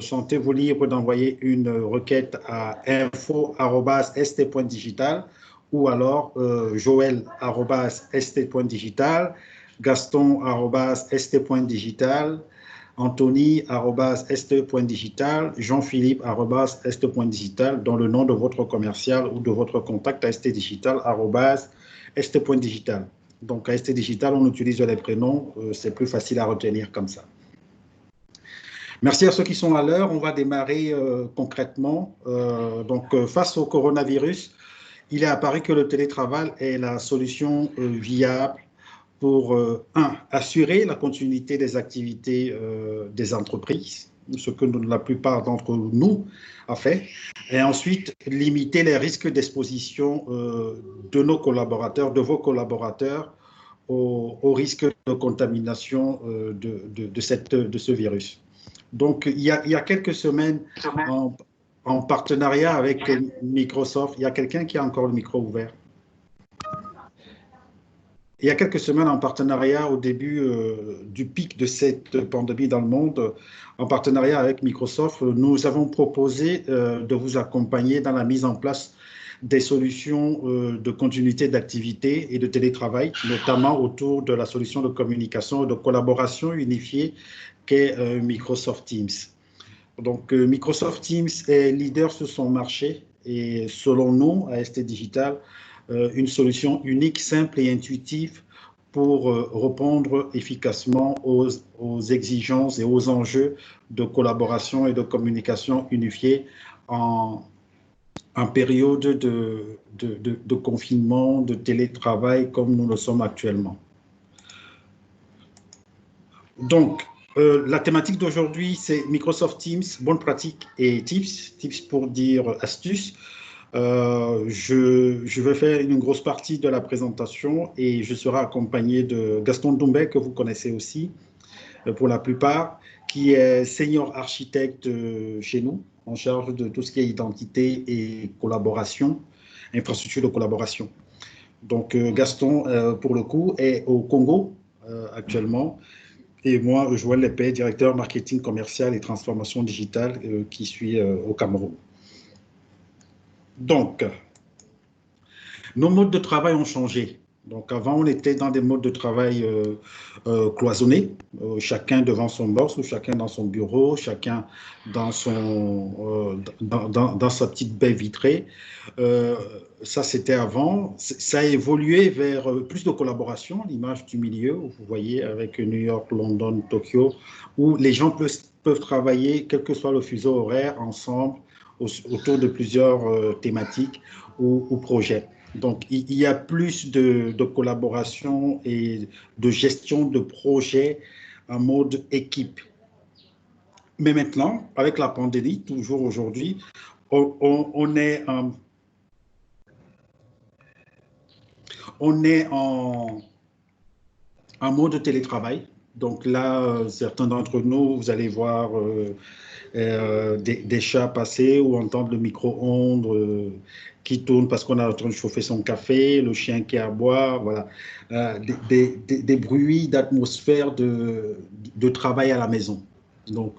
sentez-vous libre d'envoyer une requête à info@st.digital ou alors joël@st.digital, gaston@st.digital, Anthony@st.digital, Jean-Philippe@st.digital, dans le nom de votre commercial ou de votre contact à st.digital@st.digital. Donc, à ST Digital, on utilise les prénoms, c'est plus facile à retenir comme ça. Merci à ceux qui sont à l'heure. On va démarrer concrètement. Face au coronavirus, il est apparu que le télétravail est la solution viable pour, assurer la continuité des activités des entreprises, ce que la plupart d'entre nous a fait, et ensuite limiter les risques d'exposition de nos collaborateurs, de vos collaborateurs, au risque de contamination de ce virus. Donc, il y a quelques semaines, en partenariat avec Microsoft, il y a quelqu'un qui a encore le micro ouvert. Il y a quelques semaines, en partenariat au début du pic de cette pandémie dans le monde, en partenariat avec Microsoft, nous avons proposé de vous accompagner dans la mise en place des solutions de continuité d'activité et de télétravail, notamment autour de la solution de communication et de collaboration unifiée qu'est Microsoft Teams. Donc, Microsoft Teams est leader sur son marché et selon nous, à ST Digital, une solution unique, simple et intuitive pour répondre efficacement aux exigences et aux enjeux de collaboration et de communication unifiée en période de confinement, de télétravail comme nous le sommes actuellement. Donc, la thématique d'aujourd'hui, c'est Microsoft Teams, bonnes pratiques et tips. Tips pour dire astuces. Je vais faire une grosse partie de la présentation et je serai accompagné de Gaston Doumbet, que vous connaissez aussi pour la plupart, qui est senior architecte chez nous, en charge de tout ce qui est identité et collaboration, infrastructure de collaboration. Donc, Gaston, pour le coup, est au Congo actuellement. Et moi, Joël Lepay, directeur marketing commercial et transformation digitale, qui suis au Cameroun. Donc, nos modes de travail ont changé. Donc, avant, on était dans des modes de travail cloisonnés, chacun devant son boss ou chacun dans son bureau, chacun dans sa petite baie vitrée. Ça, c'était avant. Ça a évolué vers plus de collaboration, l'image du milieu, vous voyez, avec New York, London, Tokyo, où les gens peuvent travailler, quel que soit le fuseau horaire, ensemble, autour de plusieurs thématiques ou projets. Donc, il y a plus de collaboration et de gestion de projets en mode équipe. Mais maintenant, avec la pandémie, toujours aujourd'hui, on est en mode télétravail. Donc là, certains d'entre nous, vous allez voir des chats passer ou entendre le micro-ondes qui tourne parce qu'on est en train de chauffer son café, le chien qui aboie, voilà. Des bruits d'atmosphère de travail à la maison. Donc,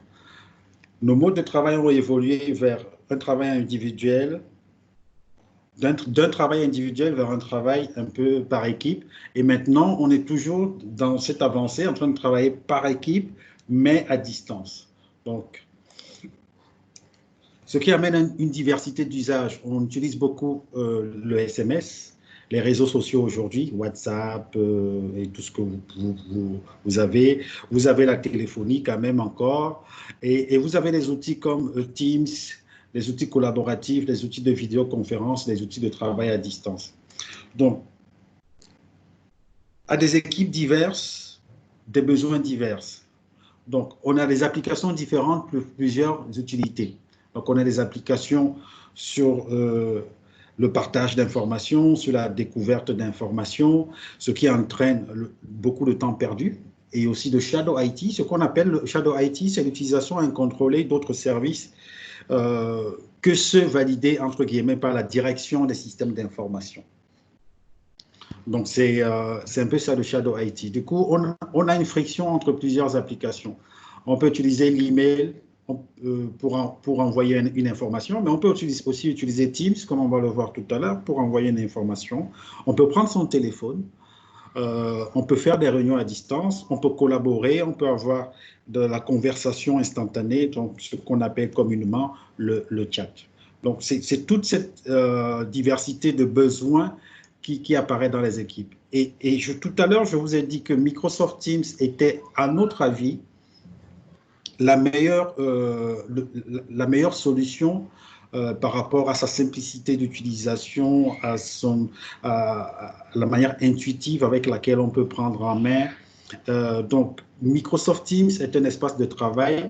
nos modes de travail ont évolué vers un travail individuel, d'un travail individuel vers un travail un peu par équipe. Et maintenant, on est toujours dans cette avancée, en train de travailler par équipe, mais à distance. Donc, ce qui amène une diversité d'usages. On utilise beaucoup le SMS, les réseaux sociaux aujourd'hui, WhatsApp et tout ce que vous avez. Vous avez la téléphonie quand même encore. Et vous avez des outils comme Teams, les outils collaboratifs, les outils de vidéoconférence, les outils de travail à distance. Donc, à des équipes diverses, des besoins divers. Donc, on a des applications différentes pour plusieurs utilités. Donc, on a des applications sur le partage d'informations, sur la découverte d'informations, ce qui entraîne beaucoup de temps perdu, et aussi de Shadow IT. Ce qu'on appelle le Shadow IT, c'est l'utilisation incontrôlée d'autres services que ceux validés, entre guillemets, par la direction des systèmes d'information. Donc, c'est un peu ça le Shadow IT. Du coup, on a une friction entre plusieurs applications. On peut utiliser l'email, pour envoyer une information, mais on peut aussi utiliser Teams, comme on va le voir tout à l'heure, pour envoyer une information. On peut prendre son téléphone, on peut faire des réunions à distance, on peut collaborer, on peut avoir de la conversation instantanée, donc ce qu'on appelle communément le chat. Donc, c'est toute cette diversité de besoins qui apparaît dans les équipes. Et tout à l'heure, je vous ai dit que Microsoft Teams était, à notre avis, la meilleure solution par rapport à sa simplicité d'utilisation, à la manière intuitive avec laquelle on peut prendre en main. Donc, Microsoft Teams est un espace de travail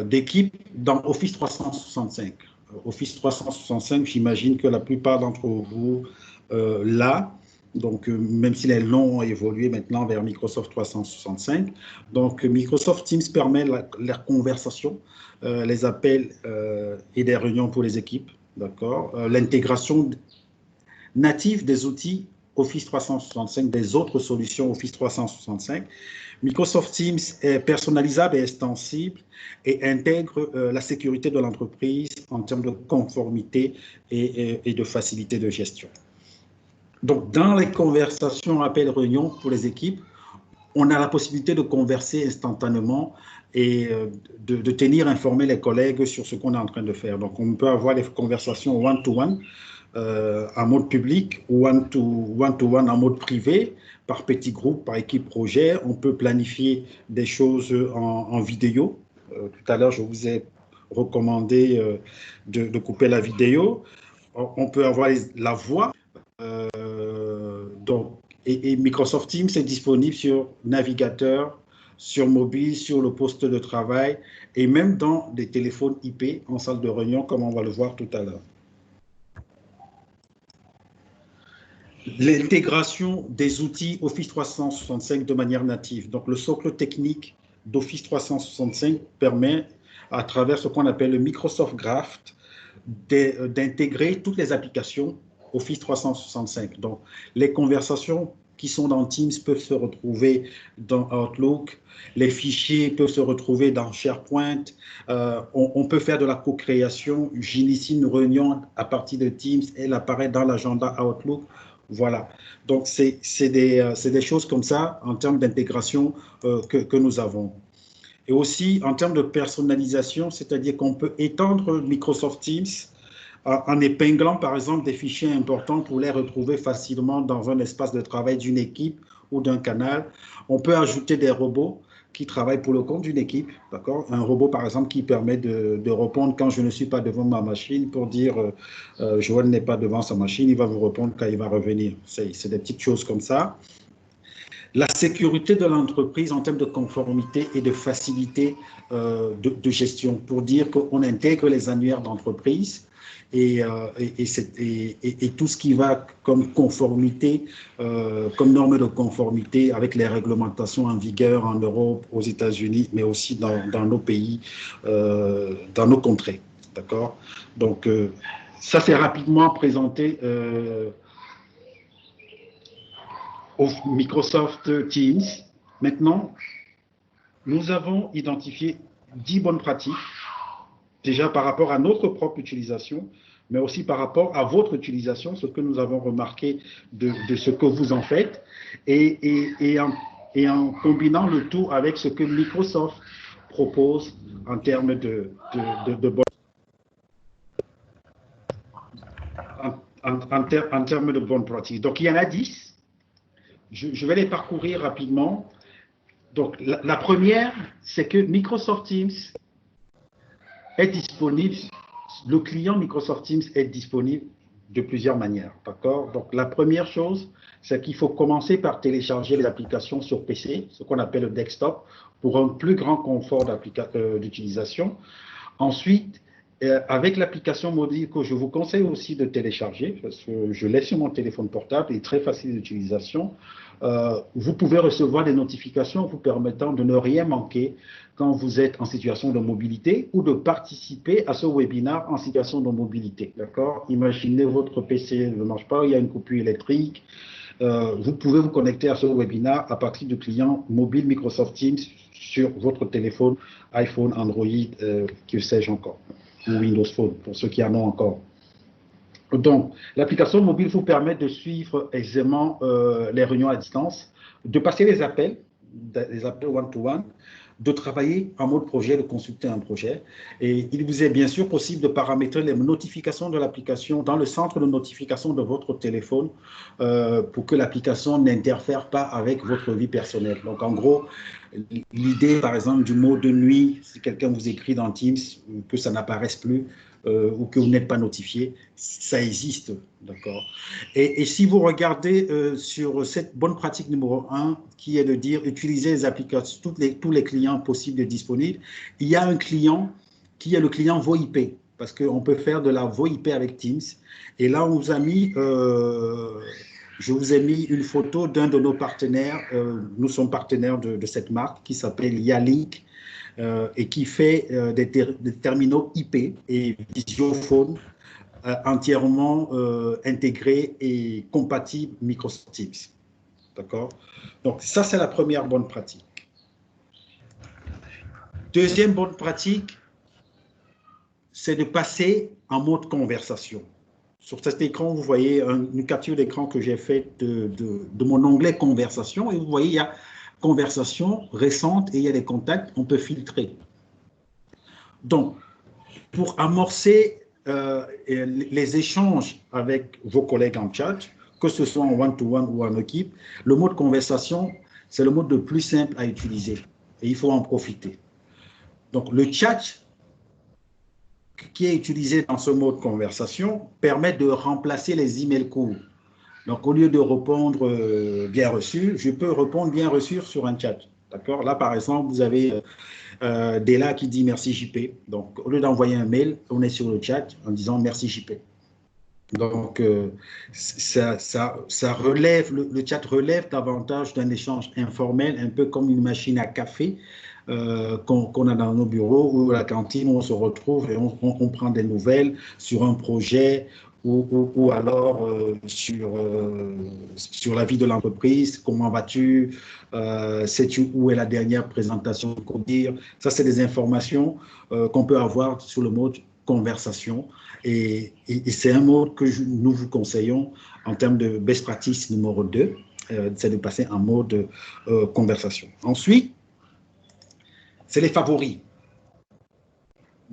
d'équipe dans Office 365. Office 365, j'imagine que la plupart d'entre vous l'a. Donc, même si les noms ont évolué maintenant vers Microsoft 365. Donc, Microsoft Teams permet la conversation, les appels et des réunions pour les équipes, d'accord? L'intégration native des outils Office 365, des autres solutions Office 365. Microsoft Teams est personnalisable et extensible et intègre la sécurité de l'entreprise en termes de conformité et de facilité de gestion. Donc, dans les conversations, appels, réunions pour les équipes, on a la possibilité de converser instantanément et de tenir informés les collègues sur ce qu'on est en train de faire. Donc, on peut avoir des conversations one-to-one en mode public ou one-to-one en mode privé, par petits groupes, par équipe projet. On peut planifier des choses en vidéo. Tout à l'heure, je vous ai recommandé de couper la vidéo. On peut avoir la voix. Donc, et Microsoft Teams est disponible sur navigateur, sur mobile, sur le poste de travail et même dans des téléphones IP en salle de réunion, comme on va le voir tout à l'heure. L'intégration des outils Office 365 de manière native. Donc, le socle technique d'Office 365 permet, à travers ce qu'on appelle le Microsoft Graph, d'intégrer toutes les applications Office 365. Donc, les conversations qui sont dans Teams peuvent se retrouver dans Outlook, les fichiers peuvent se retrouver dans SharePoint, on peut faire de la co-création. J'initie une réunion à partir de Teams, elle apparaît dans l'agenda Outlook. Voilà, donc c'est des choses comme ça en termes d'intégration que nous avons. Et aussi en termes de personnalisation, c'est-à-dire qu'on peut étendre Microsoft Teams en épinglant par exemple des fichiers importants pour les retrouver facilement dans un espace de travail d'une équipe ou d'un canal. On peut ajouter des robots qui travaillent pour le compte d'une équipe, d'accord? Un robot, par exemple, qui permet de répondre quand je ne suis pas devant ma machine pour dire Joël n'est pas devant sa machine, il va vous répondre quand il va revenir. C'est des petites choses comme ça. La sécurité de l'entreprise en termes de conformité et de facilité de gestion, pour dire qu'on intègre les annuaires d'entreprise et tout ce qui va comme conformité, comme norme de conformité avec les réglementations en vigueur en Europe, aux États-Unis, mais aussi dans nos pays, dans nos contrées. D'accord? Donc, ça, c'est rapidement présenté au Microsoft Teams. Maintenant, nous avons identifié 10 bonnes pratiques, déjà par rapport à notre propre utilisation, mais aussi par rapport à votre utilisation, ce que nous avons remarqué de ce que vous en faites, et en combinant le tout avec ce que Microsoft propose en termes de bonnes en termes de bonnes pratiques. Donc, il y en a 10. Je vais les parcourir rapidement. Donc, la première, c'est que Microsoft Teams est disponible, le client Microsoft Teams est disponible de plusieurs manières, d'accord? Donc, la première chose, c'est qu'il faut commencer par télécharger les applications sur PC, ce qu'on appelle le desktop, pour un plus grand confort d'utilisation. Ensuite, avec l'application mobile que je vous conseille aussi de télécharger, parce que je l'ai sur mon téléphone portable, et très facile d'utilisation, vous pouvez recevoir des notifications vous permettant de ne rien manquer quand vous êtes en situation de mobilité ou de participer à ce webinaire en situation de mobilité. D'accord? Imaginez votre PC ne marche pas, il y a une coupure électrique, vous pouvez vous connecter à ce webinaire à partir du client mobile Microsoft Teams sur votre téléphone, iPhone, Android, que sais-je encore, ou Windows Phone, pour ceux qui en ont encore. Donc, l'application mobile vous permet de suivre aisément les réunions à distance, de passer les appels one-to-one, de travailler en mode projet, de consulter un projet. Et il vous est bien sûr possible de paramétrer les notifications de l'application dans le centre de notification de votre téléphone pour que l'application n'interfère pas avec votre vie personnelle. Donc, en gros, l'idée, par exemple, du mot de nuit, si quelqu'un vous écrit dans Teams, que ça n'apparaisse plus, ou que vous n'êtes pas notifié, ça existe, d'accord. Et si vous regardez sur cette bonne pratique numéro 1, qui est de dire utiliser les applications, tous les clients possibles et disponibles, il y a un client qui est le client VoIP, parce qu'on peut faire de la VoIP avec Teams. Et là, on vous a mis, je vous ai mis une photo d'un de nos partenaires, nous sommes partenaires de cette marque qui s'appelle Yalink, et qui fait des terminaux IP et visiophone entièrement intégrés et compatibles Microsoft Teams. D'accord? Donc, ça, c'est la première bonne pratique. Deuxième bonne pratique, c'est de passer en mode conversation. Sur cet écran, vous voyez une capture d'écran que j'ai faite de mon onglet conversation, et vous voyez, il y a conversation récente et il y a des contacts, on peut filtrer. Donc, pour amorcer les échanges avec vos collègues en chat, que ce soit en one-to-one ou en équipe, le mode conversation, c'est le mode le plus simple à utiliser et il faut en profiter. Donc, le chat qui est utilisé dans ce mode conversation permet de remplacer les emails courts. Donc, au lieu de répondre bien reçu, je peux répondre bien reçu sur un chat. D'accord? Là, par exemple, vous avez Della qui dit merci JP. Donc, au lieu d'envoyer un mail, on est sur le chat en disant merci JP. Donc, ça relève, le chat relève davantage d'un échange informel, un peu comme une machine à café qu'on a dans nos bureaux ou à la cantine où on se retrouve et on prend des nouvelles sur un projet ou alors sur la vie de l'entreprise, comment vas-tu, sais-tu où est la dernière présentation de Codir. Ça, c'est des informations qu'on peut avoir sur le mode conversation. Et c'est un mode que nous vous conseillons en termes de best practice numéro 2, c'est de passer en mode conversation. Ensuite, c'est les favoris.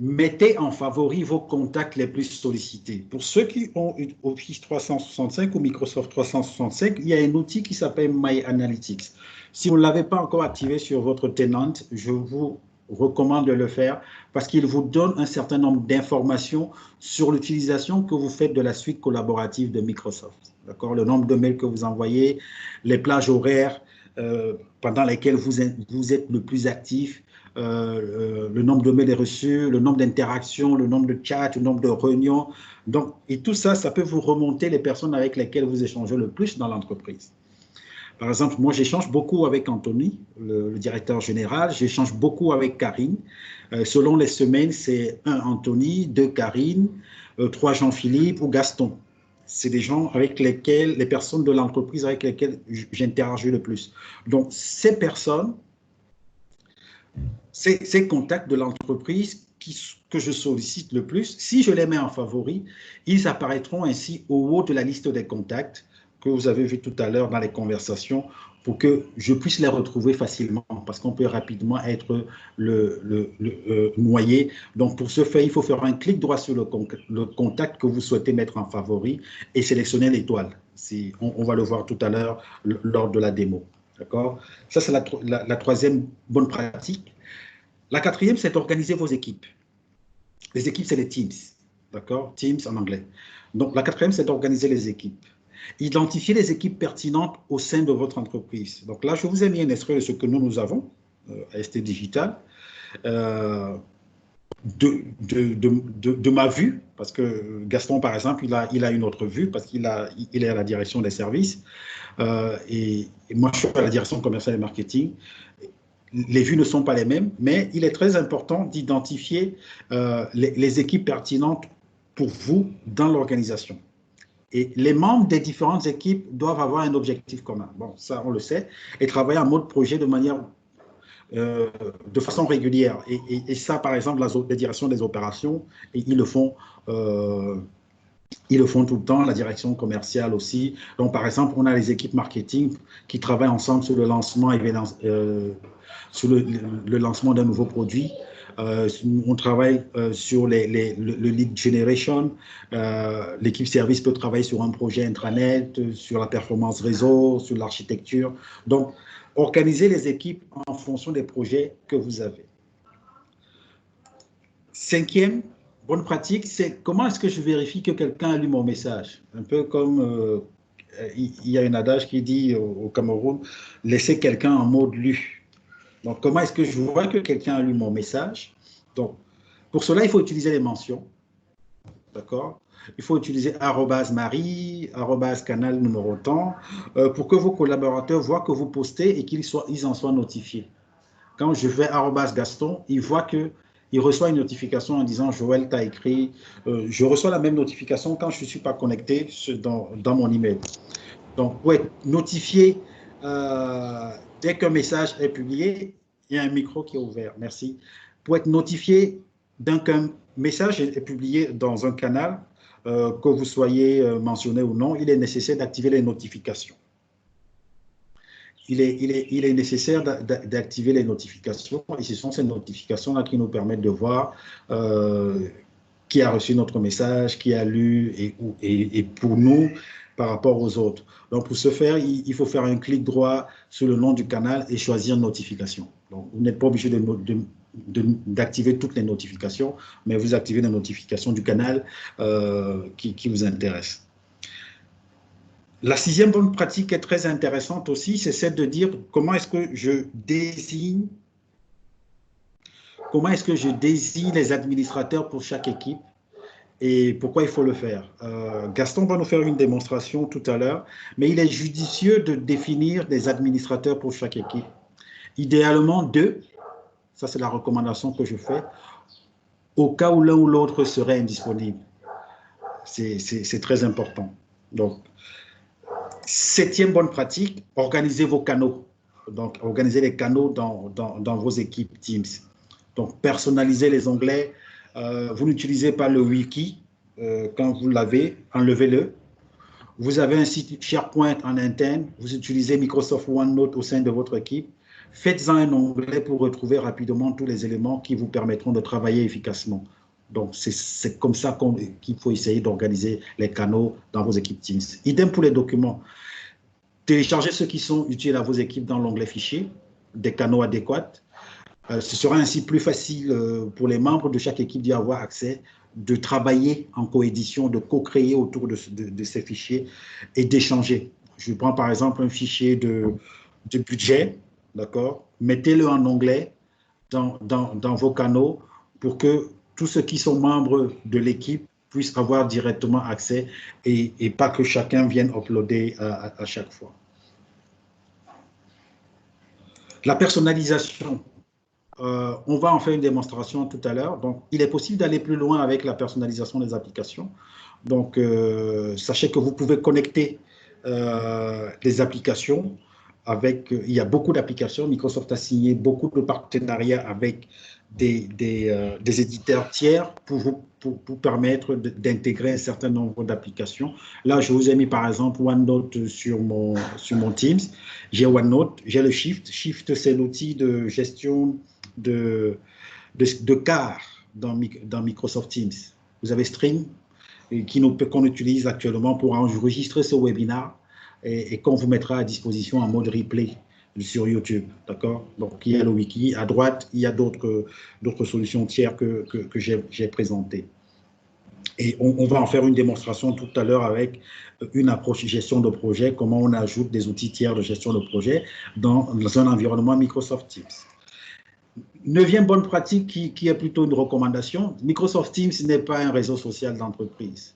Mettez en favori vos contacts les plus sollicités. Pour ceux qui ont Office 365 ou Microsoft 365, il y a un outil qui s'appelle My Analytics. Si vous ne l'avez pas encore activé sur votre tenant, je vous recommande de le faire parce qu'il vous donne un certain nombre d'informations sur l'utilisation que vous faites de la suite collaborative de Microsoft. D'accord? Le nombre de mails que vous envoyez, les plages horaires pendant lesquelles vous êtes le plus actif, le nombre de mails reçus, le nombre d'interactions, le nombre de chats, le nombre de réunions. Donc, et tout ça, ça peut vous remonter les personnes avec lesquelles vous échangez le plus dans l'entreprise. Par exemple, moi, j'échange beaucoup avec Anthony, le directeur général. J'échange beaucoup avec Karine. Selon les semaines, c'est 1 Anthony, 2 Karine, 3 Jean-Philippe ou Gaston. C'est des gens avec lesquels, les personnes de l'entreprise avec lesquelles j'interagis le plus. Donc, ces personnes, ces contacts de l'entreprise que je sollicite le plus, si je les mets en favori, ils apparaîtront ainsi au haut de la liste des contacts que vous avez vu tout à l'heure dans les conversations pour que je puisse les retrouver facilement parce qu'on peut rapidement être noyé. Donc, pour ce faire, il faut faire un clic droit sur le contact que vous souhaitez mettre en favori et sélectionner l'étoile. On va le voir tout à l'heure lors de la démo. D'accord? Ça, c'est la troisième bonne pratique. La quatrième, c'est d'organiser vos équipes. Les équipes, c'est les Teams. D'accord? Teams en anglais. Donc, la quatrième, c'est d'organiser les équipes. Identifier les équipes pertinentes au sein de votre entreprise. Donc là, je vous ai mis un extrait de ce que nous avons à ST Digital, de ma vue, parce que Gaston, par exemple, il a une autre vue, parce qu'il est à la direction des services, et moi, je suis à la direction commerciale et marketing. Les vues ne sont pas les mêmes, mais il est très important d'identifier les équipes pertinentes pour vous dans l'organisation. Et les membres des différentes équipes doivent avoir un objectif commun. Bon, ça, on le sait. Et travailler en mode projet euh, de façon régulière. Et ça, par exemple, la direction des opérations, et euh, ils le font tout le temps, la direction commerciale aussi. Donc, par exemple, on a les équipes marketing qui travaillent ensemble sur le lancement, sur le lancement d'un nouveau produit. On travaille sur le lead generation. L'équipe service peut travailler sur un projet intranet, sur la performance réseau, sur l'architecture. Donc, organisez les équipes en fonction des projets que vous avez. Cinquième bonne pratique, c'est comment est-ce que je vérifie que quelqu'un a lu mon message? Un peu comme il y a un adage qui dit au Cameroun, laissez quelqu'un en mode lu. Donc, comment est-ce que je vois que quelqu'un a lu mon message? Donc, pour cela, il faut utiliser les mentions. D'accord? Il faut utiliser @Marie, @canal numéro tant, pour que vos collaborateurs voient que vous postez et qu'ils en soient notifiés. Quand je fais @Gaston, il voit il reçoit une notification en disant Joël t'a écrit. Je reçois la même notification quand je ne suis pas connecté dans mon email. Donc, pour être notifié dès qu'un message est publié, il y a un micro qui est ouvert. Merci. Pour être notifié qu'un message est publié dans un canal, que vous soyez mentionné ou non, il est nécessaire d'activer les notifications. Il est nécessaire d'activer les notifications et ce sont ces notifications-là qui nous permettent de voir qui a reçu notre message, qui a lu et pour nous par rapport aux autres. Donc, pour ce faire, il faut faire un clic droit sur le nom du canal et choisir notification. Donc, vous n'êtes pas obligé d'activer toutes les notifications, mais vous activez les notifications du canal qui vous intéresse. La sixième bonne pratique est très intéressante aussi, c'est celle de dire comment est-ce que je désigne les administrateurs pour chaque équipe et pourquoi il faut le faire. Gaston va nous faire une démonstration tout à l'heure, mais il est judicieux de définir des administrateurs pour chaque équipe. Idéalement, 2, ça c'est la recommandation que je fais, au cas où l'un ou l'autre serait indisponible. C'est très important. Donc, septième bonne pratique, organisez vos canaux. Donc, organisez les canaux dans vos équipes Teams. Donc, personnalisez les onglets. Vous n'utilisez pas le wiki quand vous l'avez, enlevez-le. Vous avez un site SharePoint en interne. Vous utilisez Microsoft OneNote au sein de votre équipe. Faites-en un onglet pour retrouver rapidement tous les éléments qui vous permettront de travailler efficacement. Donc, c'est comme ça qu'il faut essayer d'organiser les canaux dans vos équipes Teams. Idem pour les documents. Téléchargez ceux qui sont utiles à vos équipes dans l'onglet Fichiers, des canaux adéquats. Ce sera ainsi plus facile pour les membres de chaque équipe d'y avoir accès, de travailler en coédition, de co-créer autour de ces fichiers et d'échanger. Je prends par exemple un fichier de budget, d'accord? Mettez-le en onglet dans vos canaux pour que tous ceux qui sont membres de l'équipe puissent avoir directement accès et pas que chacun vienne uploader à chaque fois. La personnalisation, on va en faire une démonstration tout à l'heure. Donc, il est possible d'aller plus loin avec la personnalisation des applications. Donc, sachez que vous pouvez connecter les applications il y a beaucoup d'applications. Microsoft a signé beaucoup de partenariats avec des éditeurs tiers pour vous permettre d'intégrer un certain nombre d'applications. Là, je vous ai mis par exemple OneNote sur mon Teams. J'ai OneNote, j'ai le Shift. Shift, c'est l'outil de gestion de cartes dans Microsoft Teams. Vous avez Stream qu'on utilise actuellement pour enregistrer ce webinaire et qu'on vous mettra à disposition en mode replay sur YouTube, d'accord? Donc, il y a le wiki. À droite, il y a d'autres solutions tiers que j'ai présentées. Et on va en faire une démonstration tout à l'heure avec une approche gestion de projet, comment on ajoute des outils tiers de gestion de projet dans un environnement Microsoft Teams. Neuvième bonne pratique qui est plutôt une recommandation, Microsoft Teams n'est pas un réseau social d'entreprise.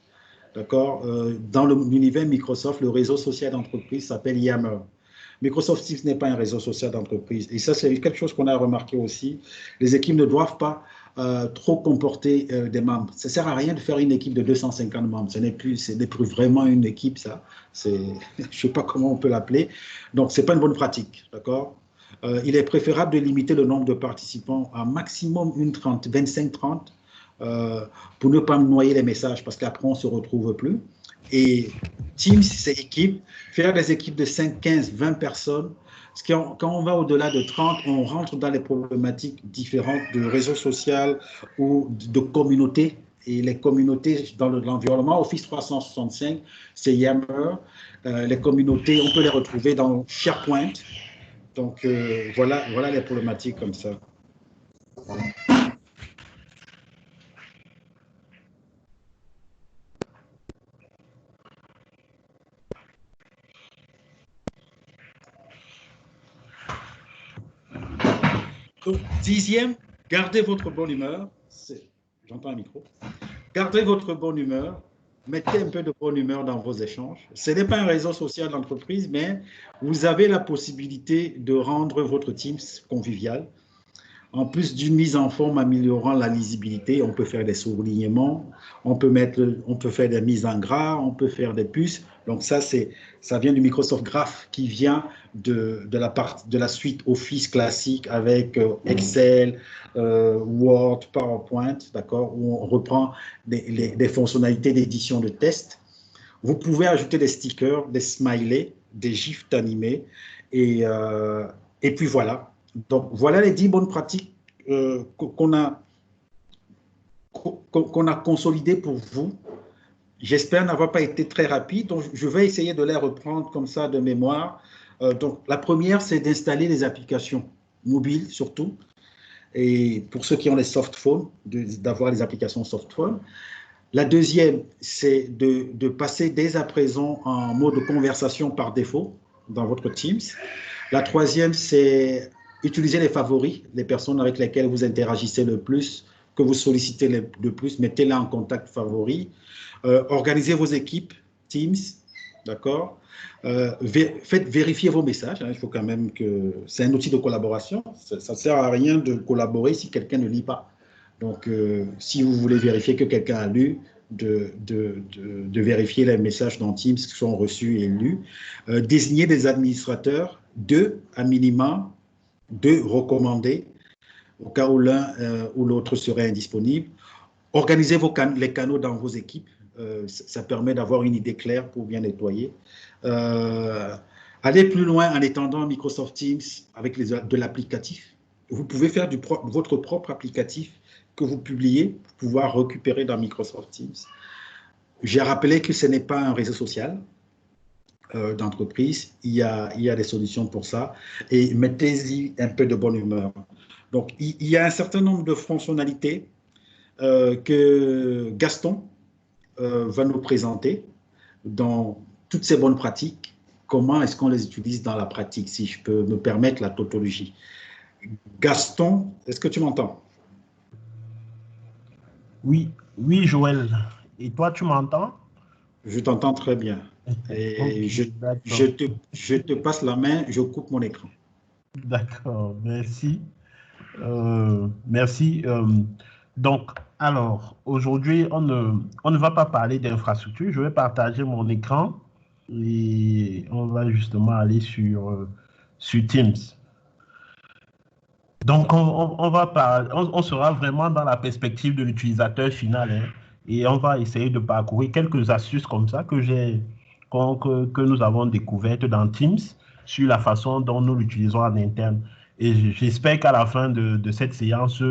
D'accord? Dans l'univers Microsoft, le réseau social d'entreprise s'appelle Yammer. Microsoft Teams n'est pas un réseau social d'entreprise. Et ça, c'est quelque chose qu'on a remarqué aussi. Les équipes ne doivent pas trop comporter des membres. Ça ne sert à rien de faire une équipe de 250 membres. Ce n'est plus vraiment une équipe, ça. Je ne sais pas comment on peut l'appeler. Donc, ce n'est pas une bonne pratique, d'accord? Il est préférable de limiter le nombre de participants à maximum 25-30 pour ne pas noyer les messages, parce qu'après, on ne se retrouve plus. Et Teams, c'est équipe. Faire des équipes de 5, 15, 20 personnes, quand on va au-delà de 30, on rentre dans les problématiques différentes de réseau social ou de communauté. Et les communautés dans l'environnement Office 365, c'est Yammer. Les communautés, on peut les retrouver dans SharePoint. Donc, voilà les problématiques comme ça. Donc, 10e, gardez votre bonne humeur. J'entends un micro. Gardez votre bonne humeur. Mettez un peu de bonne humeur dans vos échanges. Ce n'est pas un réseau social d'entreprise, mais vous avez la possibilité de rendre votre Teams convivial. En plus d'une mise en forme améliorant la lisibilité, on peut faire des soulignements, on peut faire des mises en gras, on peut faire des puces. Donc ça vient du Microsoft Graph qui vient de la suite Office classique avec Excel, Word, PowerPoint, d'accord, où on reprend des fonctionnalités d'édition de test. Vous pouvez ajouter des stickers, des smileys, des gifs animés et puis voilà. Donc, voilà les 10 bonnes pratiques qu'on a consolidées pour vous. J'espère n'avoir pas été très rapide. Donc, je vais essayer de les reprendre comme ça de mémoire. Donc, la première, c'est d'installer les applications mobiles surtout. Et pour ceux qui ont les softphones, d'avoir les applications softphone. La deuxième, c'est de passer dès à présent en mode conversation par défaut dans votre Teams. La troisième, c'est utilisez les favoris, les personnes avec lesquelles vous interagissez le plus, que vous sollicitez le plus, mettez-les en contact favori. Organisez vos équipes, Teams, d'accord. Faites vérifier vos messages. Hein, il faut quand même que c'est un outil de collaboration. Ça ne sert à rien de collaborer si quelqu'un ne lit pas. Donc, si vous voulez vérifier que quelqu'un a lu, de vérifier les messages dans Teams qui sont reçus et lus. Désigner des administrateurs, 2 à minima, 2 recommandés, au cas où l'un ou l'autre serait indisponible. Organisez les canaux dans vos équipes. Ça permet d'avoir une idée claire pour bien nettoyer. Allez plus loin en étendant Microsoft Teams avec de l'applicatif. Vous pouvez faire votre propre applicatif que vous publiez pour pouvoir récupérer dans Microsoft Teams. J'ai rappelé que ce n'est pas un réseau social d'entreprise. Il y a des solutions pour ça. Et mettez-y un peu de bonne humeur. Donc, il y a un certain nombre de fonctionnalités que Gaston va nous présenter dans toutes ces bonnes pratiques. Comment est-ce qu'on les utilise dans la pratique, si je peux me permettre la tautologie. Gaston, est-ce que tu m'entends? Oui, oui, Joël. Et toi, tu m'entends? Je t'entends très bien. Et Okay, je te passe la main, je coupe mon écran. D'accord, merci. Merci. Donc, alors, aujourd'hui, on ne va pas parler d'infrastructure. Je vais partager mon écran et on va justement aller sur Teams. Donc, on sera vraiment dans la perspective de l'utilisateur final, hein, et on va essayer de parcourir quelques astuces comme ça que nous avons découvertes dans Teams sur la façon dont nous l'utilisons en interne. Et j'espère qu'à la fin de cette séance,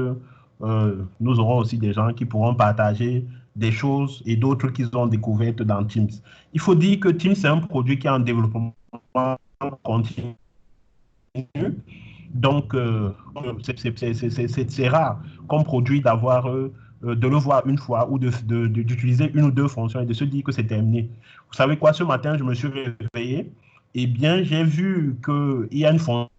nous aurons aussi des gens qui pourront partager des choses et d'autres qu'ils ont découvertes dans Teams. Il faut dire que Teams, c'est un produit qui est en développement continu. Donc, c'est rare comme produit d'avoir de le voir une fois ou d'utiliser une ou deux fonctions et de se dire que c'est terminé. Vous savez quoi, ce matin, je me suis réveillé, et bien, j'ai vu qu'il y a une fonction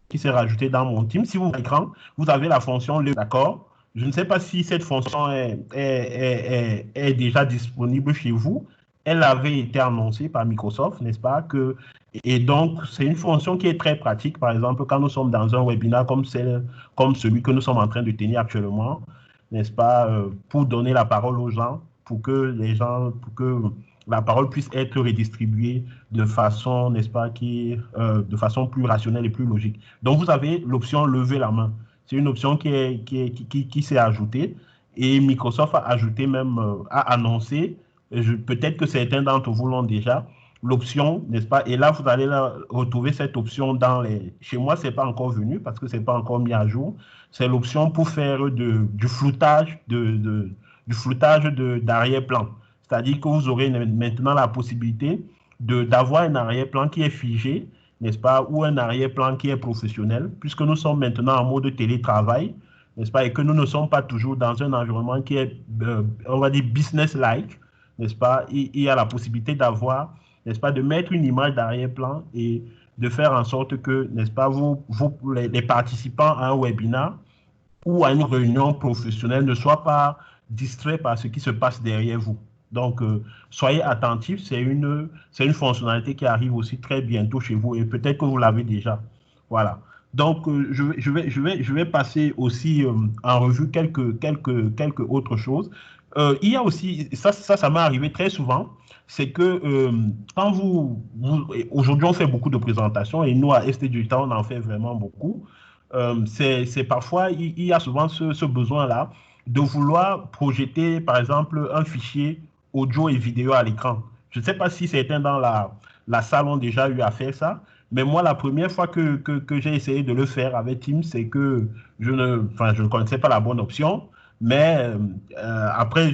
qui s'est rajoutée dans mon team. Si vous voyez l'écran, vous avez la fonction le, d'accord. Je ne sais pas si cette fonction est déjà disponible chez vous. Elle avait été annoncée par Microsoft, n'est-ce pas, que Et donc, c'est une fonction qui est très pratique. Par exemple, quand nous sommes dans un webinaire comme celui que nous sommes en train de tenir actuellement, n'est-ce pas, pour donner la parole aux gens, pour que la parole puisse être redistribuée de façon, n'est-ce pas, de façon plus rationnelle et plus logique. Donc, vous avez l'option lever la main. C'est une option qui s'est ajoutée et Microsoft a ajouté même, a annoncé, peut-être que certains d'entre vous l'ont déjà, l'option, n'est-ce pas? Et là, vous allez retrouver cette option dans les... Chez moi, ce n'est pas encore venu parce que ce n'est pas encore mis à jour. C'est l'option pour faire du floutage d'arrière-plan. C'est-à-dire que vous aurez maintenant la possibilité d'avoir un arrière-plan qui est figé, n'est-ce pas? Ou un arrière-plan qui est professionnel, puisque nous sommes maintenant en mode télétravail, n'est-ce pas? Et que nous ne sommes pas toujours dans un environnement qui est, on va dire, business-like, n'est-ce pas? Il y a la possibilité d'avoir, n'est-ce pas, de mettre une image d'arrière-plan et de faire en sorte que, n'est-ce pas, les participants à un webinaire ou à une réunion professionnelle ne soient pas distraits par ce qui se passe derrière vous. Donc, soyez attentifs, c'est une fonctionnalité qui arrive aussi très bientôt chez vous et peut-être que vous l'avez déjà. Voilà. Donc, je vais passer aussi en revue quelques autres choses. Il y a aussi, ça m'est arrivé très souvent, c'est que quand aujourd'hui on fait beaucoup de présentations et nous à ST Digital on en fait vraiment beaucoup. C'est parfois, il y a souvent ce besoin-là de vouloir projeter, par exemple, un fichier audio et vidéo à l'écran. Je ne sais pas si certains dans la salle ont déjà eu à faire ça, mais moi, la première fois que j'ai essayé de le faire avec Teams, c'est que je ne connaissais pas la bonne option, mais après,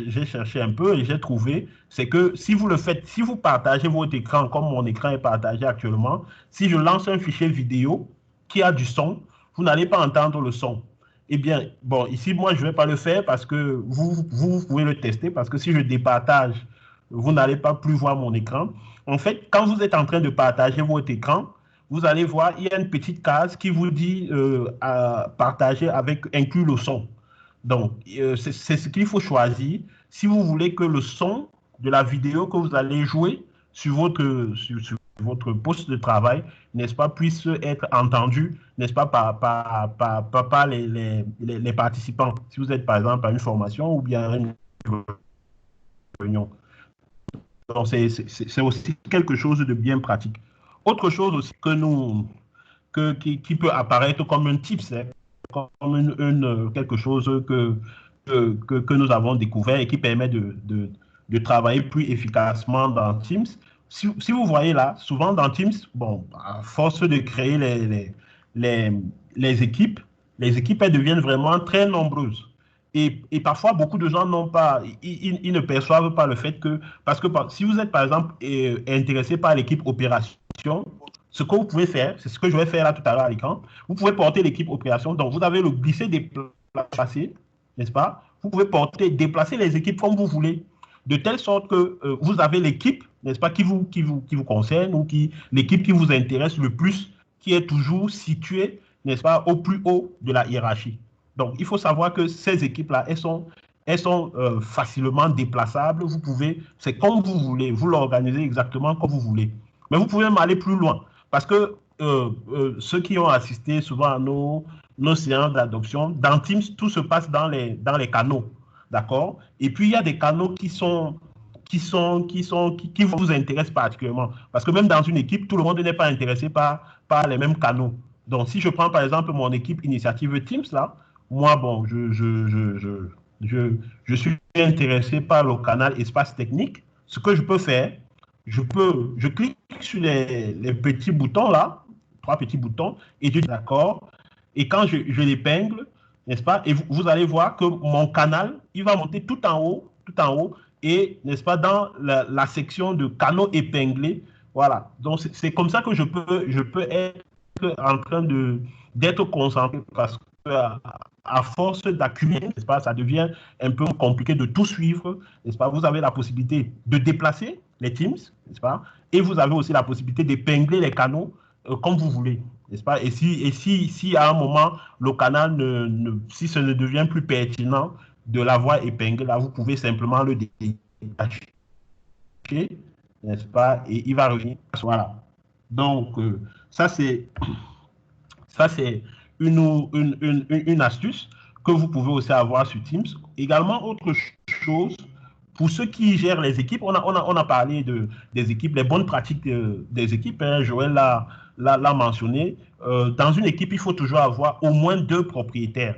j'ai cherché un peu et j'ai trouvé, c'est que si vous le faites, si vous partagez votre écran, comme mon écran est partagé actuellement, si je lance un fichier vidéo, qui a du son, vous n'allez pas entendre le son. Eh bien, bon, ici, moi, je ne vais pas le faire parce que vous pouvez le tester, parce que si je départage, vous n'allez pas plus voir mon écran. En fait, quand vous êtes en train de partager votre écran, vous allez voir, il y a une petite case qui vous dit partager avec inclus le son. Donc, c'est ce qu'il faut choisir. Si vous voulez que le son de la vidéo que vous allez jouer sur votre poste de travail, n'est-ce pas, puisse être entendu, n'est-ce pas, par les participants. Si vous êtes, par exemple, à une formation ou bien à une réunion. Donc, c'est aussi quelque chose de bien pratique. Autre chose aussi qui peut apparaître comme un tips, hein, comme quelque chose que nous avons découvert et qui permet de travailler plus efficacement dans Teams. Si vous voyez là, souvent dans Teams, bon, à force de créer les équipes, elles deviennent vraiment très nombreuses. Et parfois, beaucoup de gens n'ont pas, ils ne perçoivent pas le fait que, parce que si vous êtes par exemple intéressé par l'équipe opération, ce que vous pouvez faire, c'est ce que je vais faire là tout à l'heure à l'écran, vous pouvez porter l'équipe opération, donc vous avez le glisser, déplacer, n'est-ce pas? Vous pouvez déplacer les équipes comme vous voulez, de telle sorte que vous avez l'équipe, n'est-ce pas, qui vous concerne ou l'équipe qui vous intéresse le plus, qui est toujours située, n'est-ce pas, au plus haut de la hiérarchie. Donc, il faut savoir que ces équipes-là, elles sont facilement déplaçables. Vous pouvez, c'est comme vous voulez, vous l'organisez exactement comme vous voulez. Mais vous pouvez même aller plus loin. Parce que ceux qui ont assisté souvent à nos séances d'adoption, dans Teams, tout se passe dans les canaux. D'accord? Et puis, il y a des canaux qui vous intéressent particulièrement. Parce que même dans une équipe, tout le monde n'est pas intéressé par les mêmes canaux. Donc, si je prends par exemple mon équipe initiative Teams, là, moi, bon, je suis intéressé par le canal espace technique. Ce que je peux faire, je clique sur les petits boutons là, 3 petits boutons, et je dis d'accord. Et quand je l'épingle, n'est-ce pas, et vous allez voir que mon canal, il va monter tout en haut, et, n'est-ce pas, dans la section de canaux épinglés, voilà. Donc, c'est comme ça que je peux être en train d'être concentré parce que à force d'accumuler, n'est-ce pas, ça devient un peu compliqué de tout suivre, n'est-ce pas? Vous avez la possibilité de déplacer les Teams, n'est-ce pas? Et vous avez aussi la possibilité d'épingler les canaux comme vous voulez, n'est-ce pas? Et si à un moment, le canal, si ce ne devient plus pertinent de l'avoir épinglé, là, vous pouvez simplement le détacher, n'est-ce pas? Et il va revenir. Voilà. Donc, ça, c'est une astuce que vous pouvez aussi avoir sur Teams. Également, autre chose, pour ceux qui gèrent les équipes, on a parlé des équipes, les bonnes pratiques des équipes. Hein, Joël l'a mentionné. Dans une équipe, il faut toujours avoir au moins 2 propriétaires.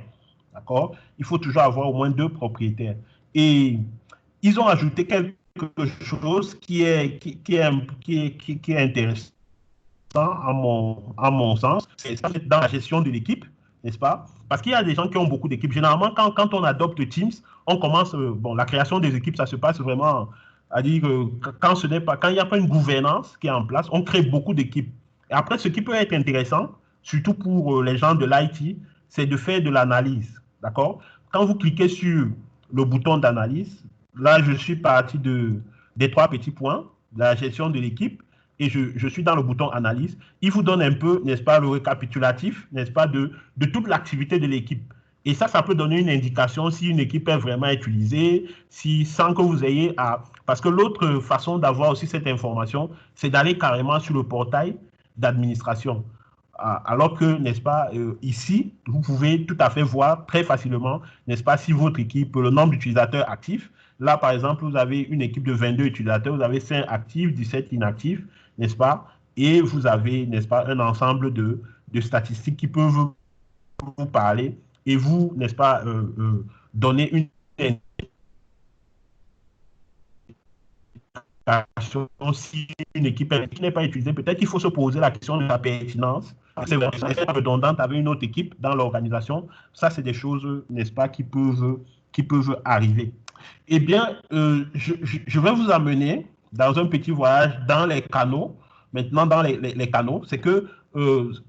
D'accord? Il faut toujours avoir au moins 2 propriétaires. Et ils ont ajouté quelque chose qui est intéressant à mon sens, c'est dans la gestion de l'équipe, n'est-ce pas? Parce qu'il y a des gens qui ont beaucoup d'équipes. Généralement, quand on adopte Teams, on commence, la création des équipes, ça se passe vraiment, à dire quand il n'y a pas une gouvernance qui est en place, on crée beaucoup d'équipes. Et après, ce qui peut être intéressant, surtout pour les gens de l'IT, c'est de faire de l'analyse, d'accord? Quand vous cliquez sur le bouton d'analyse, là, je suis parti des 3 petits points, la gestion de l'équipe, et je suis dans le bouton analyse, il vous donne un peu, n'est-ce pas, le récapitulatif, n'est-ce pas, de toute l'activité de l'équipe. Et ça peut donner une indication si une équipe est vraiment utilisée, sans que vous ayez à... Parce que l'autre façon d'avoir aussi cette information, c'est d'aller carrément sur le portail d'administration. Alors que, n'est-ce pas, ici, vous pouvez tout à fait voir très facilement, n'est-ce pas, si votre équipe, le nombre d'utilisateurs actifs, là, par exemple, vous avez une équipe de 22 utilisateurs, vous avez 5 actifs, 17 inactifs, n'est-ce pas? Et vous avez, n'est-ce pas, un ensemble de statistiques qui peuvent vous parler et vous, n'est-ce pas, donner une indication si une équipe qui n'est pas utilisée. Peut-être qu'il faut se poser la question de la pertinence. C'est redondante avec une autre équipe dans l'organisation. Ça, c'est des choses, n'est-ce pas, qui peuvent arriver. Eh bien, je vais vous amener dans un petit voyage dans les canaux. Maintenant, dans les canaux, c'est que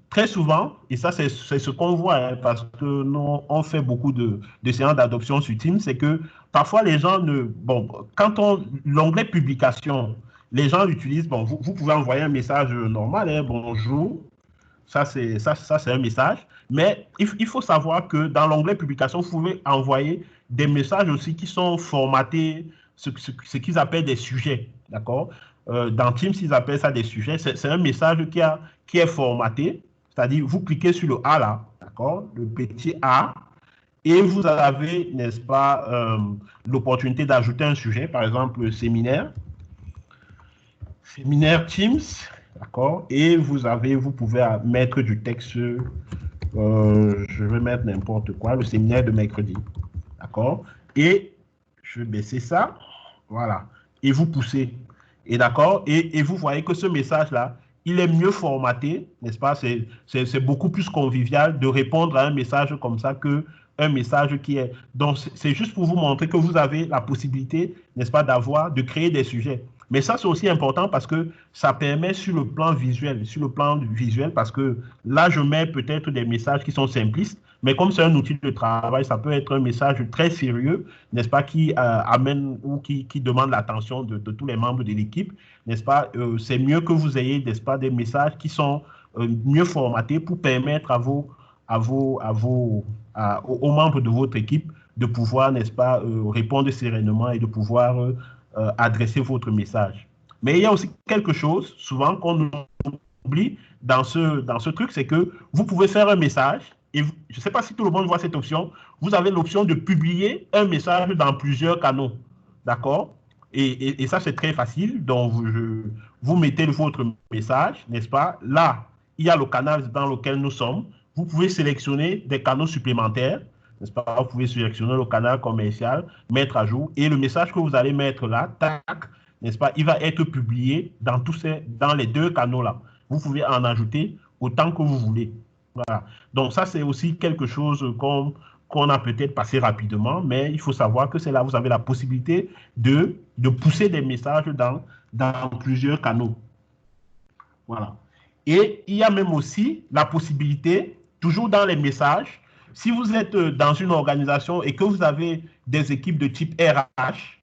très souvent, et ça, c'est ce qu'on voit, hein, parce que nous, on fait beaucoup de séances d'adoption sur Teams, c'est que parfois les gens ne. Bon, quand l'onglet publication, les gens l'utilisent. Bon, vous pouvez envoyer un message normal, hein, bonjour. Ça, c'est un message. Mais il faut savoir que dans l'onglet publication, vous pouvez envoyer des messages aussi qui sont formatés, ce qu'ils appellent des sujets. D'accord? Dans Teams, ils appellent ça des sujets. C'est un message qui est formaté. C'est-à-dire, vous cliquez sur le A là, d'accord? Le petit A. Et vous avez, n'est-ce pas, l'opportunité d'ajouter un sujet, par exemple, séminaire Teams, d'accord? Et vous pouvez mettre du texte, je vais mettre n'importe quoi, le séminaire de mercredi, d'accord? Et je vais baisser ça, voilà. Et vous poussez, et d'accord? Et vous voyez que ce message-là, il est mieux formaté, n'est-ce pas? C'est beaucoup plus convivial de répondre à un message comme ça que un message qui est... Donc, c'est juste pour vous montrer que vous avez la possibilité, n'est-ce pas, de créer des sujets. Mais ça, c'est aussi important parce que ça permet sur le plan visuel, parce que là, je mets peut-être des messages qui sont simplistes, mais comme c'est un outil de travail, ça peut être un message très sérieux, n'est-ce pas, qui amène ou qui demande l'attention de tous les membres de l'équipe, n'est-ce pas? C'est mieux que vous ayez, n'est-ce pas, des messages qui sont mieux formatés pour permettre aux membres de votre équipe de pouvoir, n'est-ce pas, répondre sereinement et de pouvoir adresser votre message. Mais il y a aussi quelque chose, souvent, qu'on oublie dans ce truc, c'est que vous pouvez faire un message, et je ne sais pas si tout le monde voit cette option, vous avez l'option de publier un message dans plusieurs canaux, d'accord? Et ça, c'est très facile, donc vous mettez votre message, n'est-ce pas? Là, il y a le canal dans lequel nous sommes, vous pouvez sélectionner des canaux supplémentaires, n'est-ce pas? Vous pouvez sélectionner le canal commercial, mettre à jour, et le message que vous allez mettre là, tac, n'est-ce pas? Il va être publié dans les 2 canaux-là. Vous pouvez en ajouter autant que vous voulez. Voilà. Donc ça, c'est aussi quelque chose qu'on a peut-être passé rapidement, mais il faut savoir que c'est là où vous avez la possibilité de pousser des messages dans plusieurs canaux. Voilà. Et il y a même aussi la possibilité, toujours dans les messages, si vous êtes dans une organisation et que vous avez des équipes de type RH,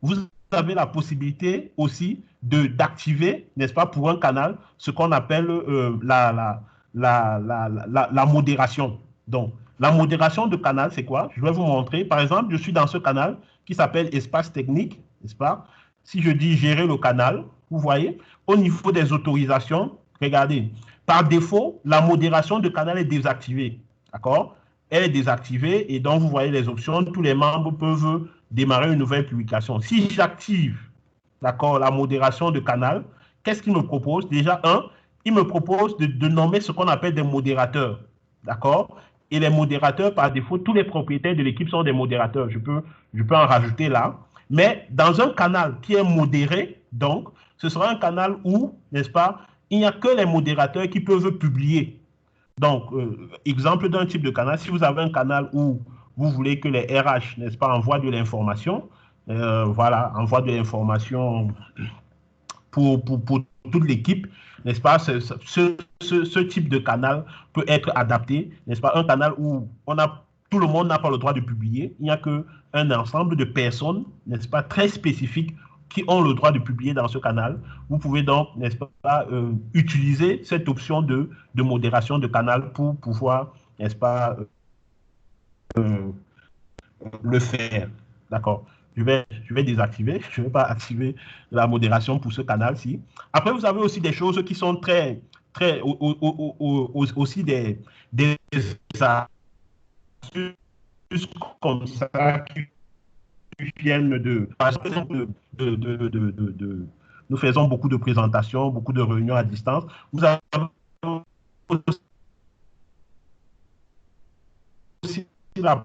vous avez la possibilité aussi d'activer, n'est-ce pas, pour un canal, ce qu'on appelle la modération. Donc, la modération de canal, c'est quoi? Je vais vous montrer. Par exemple, je suis dans ce canal qui s'appelle espace technique, n'est-ce pas? Si je dis gérer le canal, vous voyez, au niveau des autorisations, regardez, par défaut, la modération de canal est désactivée. D'accord? Elle est désactivée et donc vous voyez les options. Tous les membres peuvent démarrer une nouvelle publication. Si j'active, d'accord, la modération de canal, qu'est-ce qu'il me propose? Déjà, il me propose de nommer ce qu'on appelle des modérateurs. D'accord? Et les modérateurs, par défaut, tous les propriétaires de l'équipe sont des modérateurs. Je peux en rajouter là. Mais dans un canal qui est modéré, donc, ce sera un canal où, n'est-ce pas, il n'y a que les modérateurs qui peuvent publier. Donc, exemple d'un type de canal, si vous avez un canal où vous voulez que les RH, n'est-ce pas, envoient de l'information, voilà, envoient de l'information pour toute l'équipe, n'est-ce pas, ce type de canal peut être adapté, n'est-ce pas, un canal où tout le monde n'a pas le droit de publier, il n'y a qu'un ensemble de personnes, n'est-ce pas, très spécifiques qui ont le droit de publier dans ce canal. Vous pouvez donc, n'est-ce pas, utiliser cette option de modération de canal pour pouvoir, n'est-ce pas, le faire. D'accord. Je vais désactiver. Je ne vais pas activer la modération pour ce canal-ci. Après, vous avez aussi des choses qui sont très aussi des astuces comme ça qui viennent par exemple, nous faisons beaucoup de présentations, beaucoup de réunions à distance. Vous avez aussi la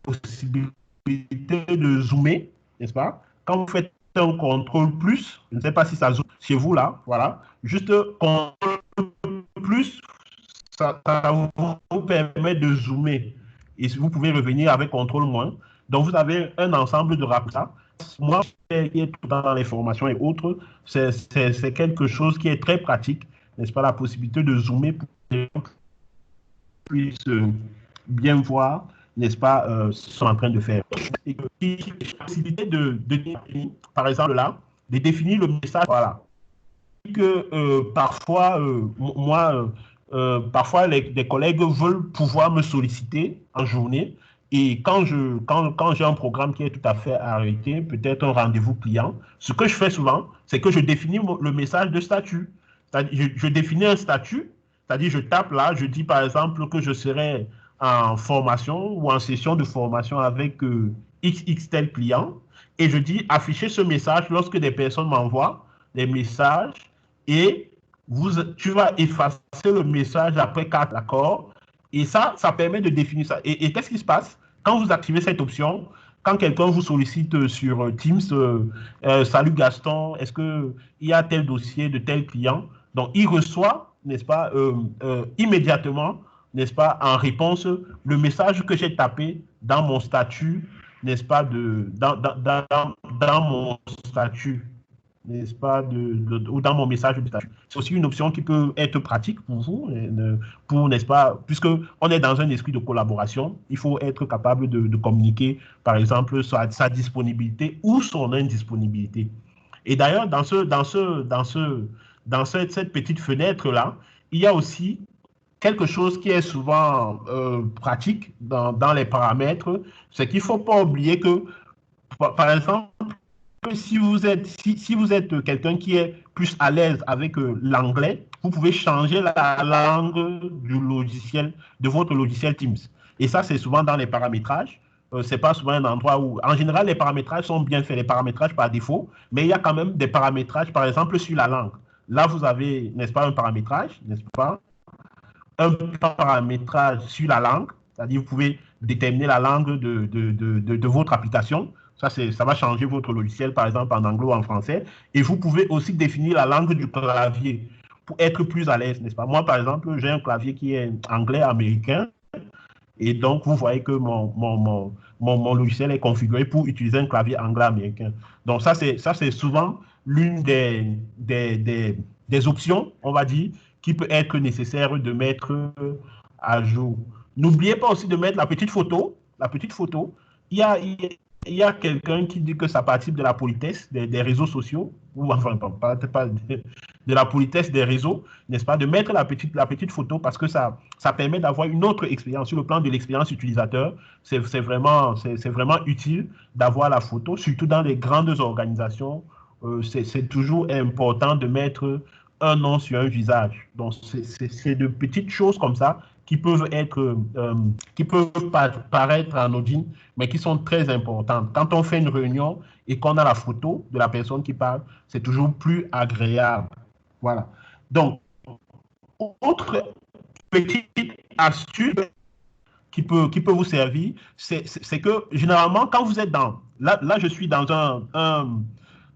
possibilité de zoomer, n'est-ce pas? Quand vous faites un contrôle plus, je ne sais pas si ça zoome chez vous là, voilà, juste contrôle plus, ça vous permet de zoomer. Et vous pouvez revenir avec contrôle moins. Donc, vous avez un ensemble de raccourcis. Moi, qui est tout dans les formations et autres, c'est quelque chose qui est très pratique, n'est-ce pas? La possibilité de zoomer pour que les gens puissent bien voir, n'est-ce pas, ce qu'ils sont en train de faire. Et la possibilité par exemple là, de définir le message, voilà. Que parfois, parfois des collègues veulent pouvoir me solliciter en journée et quand j'ai un programme qui est tout à fait arrêté, peut-être un rendez-vous client, ce que je fais souvent, c'est que je définis le message de statut. Je définis un statut, c'est-à-dire je tape là, je dis par exemple que je serai en formation ou en session de formation avec XX tel client et je dis afficher ce message lorsque des personnes m'envoient des messages et tu vas effacer le message après 4 accords. Et ça permet de définir ça. Et qu'est-ce qui se passe quand vous activez cette option? Quand quelqu'un vous sollicite sur Teams, salut Gaston, est-ce qu'il y a tel dossier de tel client? Donc, il reçoit, n'est-ce pas, immédiatement, n'est-ce pas, en réponse, le message que j'ai tapé dans mon statut, n'est-ce pas, dans mon statut, n'est-ce pas, ou dans mon message de statut. C'est aussi une option qui peut être pratique pour vous, pour, n'est-ce pas, puisqu'on est dans un esprit de collaboration, il faut être capable de communiquer, par exemple, sa disponibilité ou son indisponibilité. Et d'ailleurs, dans cette petite fenêtre-là, il y a aussi quelque chose qui est souvent pratique dans les paramètres, c'est qu'il ne faut pas oublier que, par exemple, si vous êtes quelqu'un qui est plus à l'aise avec l'anglais, vous pouvez changer la langue du logiciel, de votre logiciel Teams. Et ça, c'est souvent dans les paramétrages. C'est pas souvent un endroit où... En général, les paramétrages sont bien faits, les paramétrages par défaut, mais il y a quand même des paramétrages, par exemple, sur la langue. Là, vous avez, n'est-ce pas, un paramétrage, n'est-ce pas? Un paramétrage sur la langue, c'est-à-dire vous pouvez déterminer la langue de votre application. Ça va changer votre logiciel, par exemple, en anglais ou en français. Et vous pouvez aussi définir la langue du clavier pour être plus à l'aise, n'est-ce pas? Moi, par exemple, j'ai un clavier qui est anglais-américain. Et donc, vous voyez que mon logiciel est configuré pour utiliser un clavier anglais-américain. Donc, ça, c'est souvent l'une des options, on va dire, qui peut être nécessaire de mettre à jour. N'oubliez pas aussi de mettre la petite photo. La petite photo, il y a quelqu'un qui dit que ça participe de la politesse des réseaux sociaux, ou enfin, pas de la politesse des réseaux, n'est-ce pas, de mettre la petite photo parce que ça permet d'avoir une autre expérience. Sur le plan de l'expérience utilisateur, c'est vraiment utile d'avoir la photo, surtout dans les grandes organisations. C'est toujours important de mettre un nom sur un visage. Donc, c'est de petites choses comme ça qui peuvent paraître anodines, mais qui sont très importantes. Quand on fait une réunion et qu'on a la photo de la personne qui parle, c'est toujours plus agréable. Voilà. Donc, autre petite astuce qui peut vous servir, c'est que généralement, quand vous êtes là, je suis dans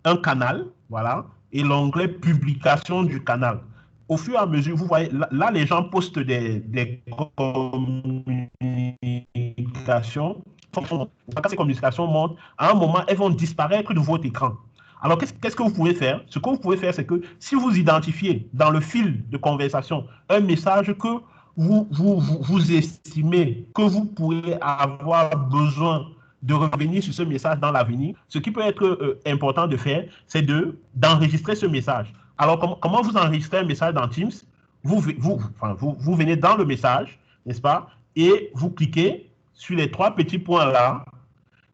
un canal, voilà, et l'onglet publication du canal. Au fur et à mesure, vous voyez, là les gens postent des communications. Quand ces communications montent, à un moment, elles vont disparaître de votre écran. Alors, qu'est-ce que vous pouvez faire? Ce que vous pouvez faire, c'est que si vous identifiez dans le fil de conversation un message que vous estimez que vous pourrez avoir besoin de revenir sur ce message dans l'avenir, ce qui peut être important de faire, c'est d'enregistrer ce message. Alors, comment vous enregistrez un message dans Teams? Vous venez dans le message, n'est-ce pas? Et vous cliquez sur les 3 petits points là,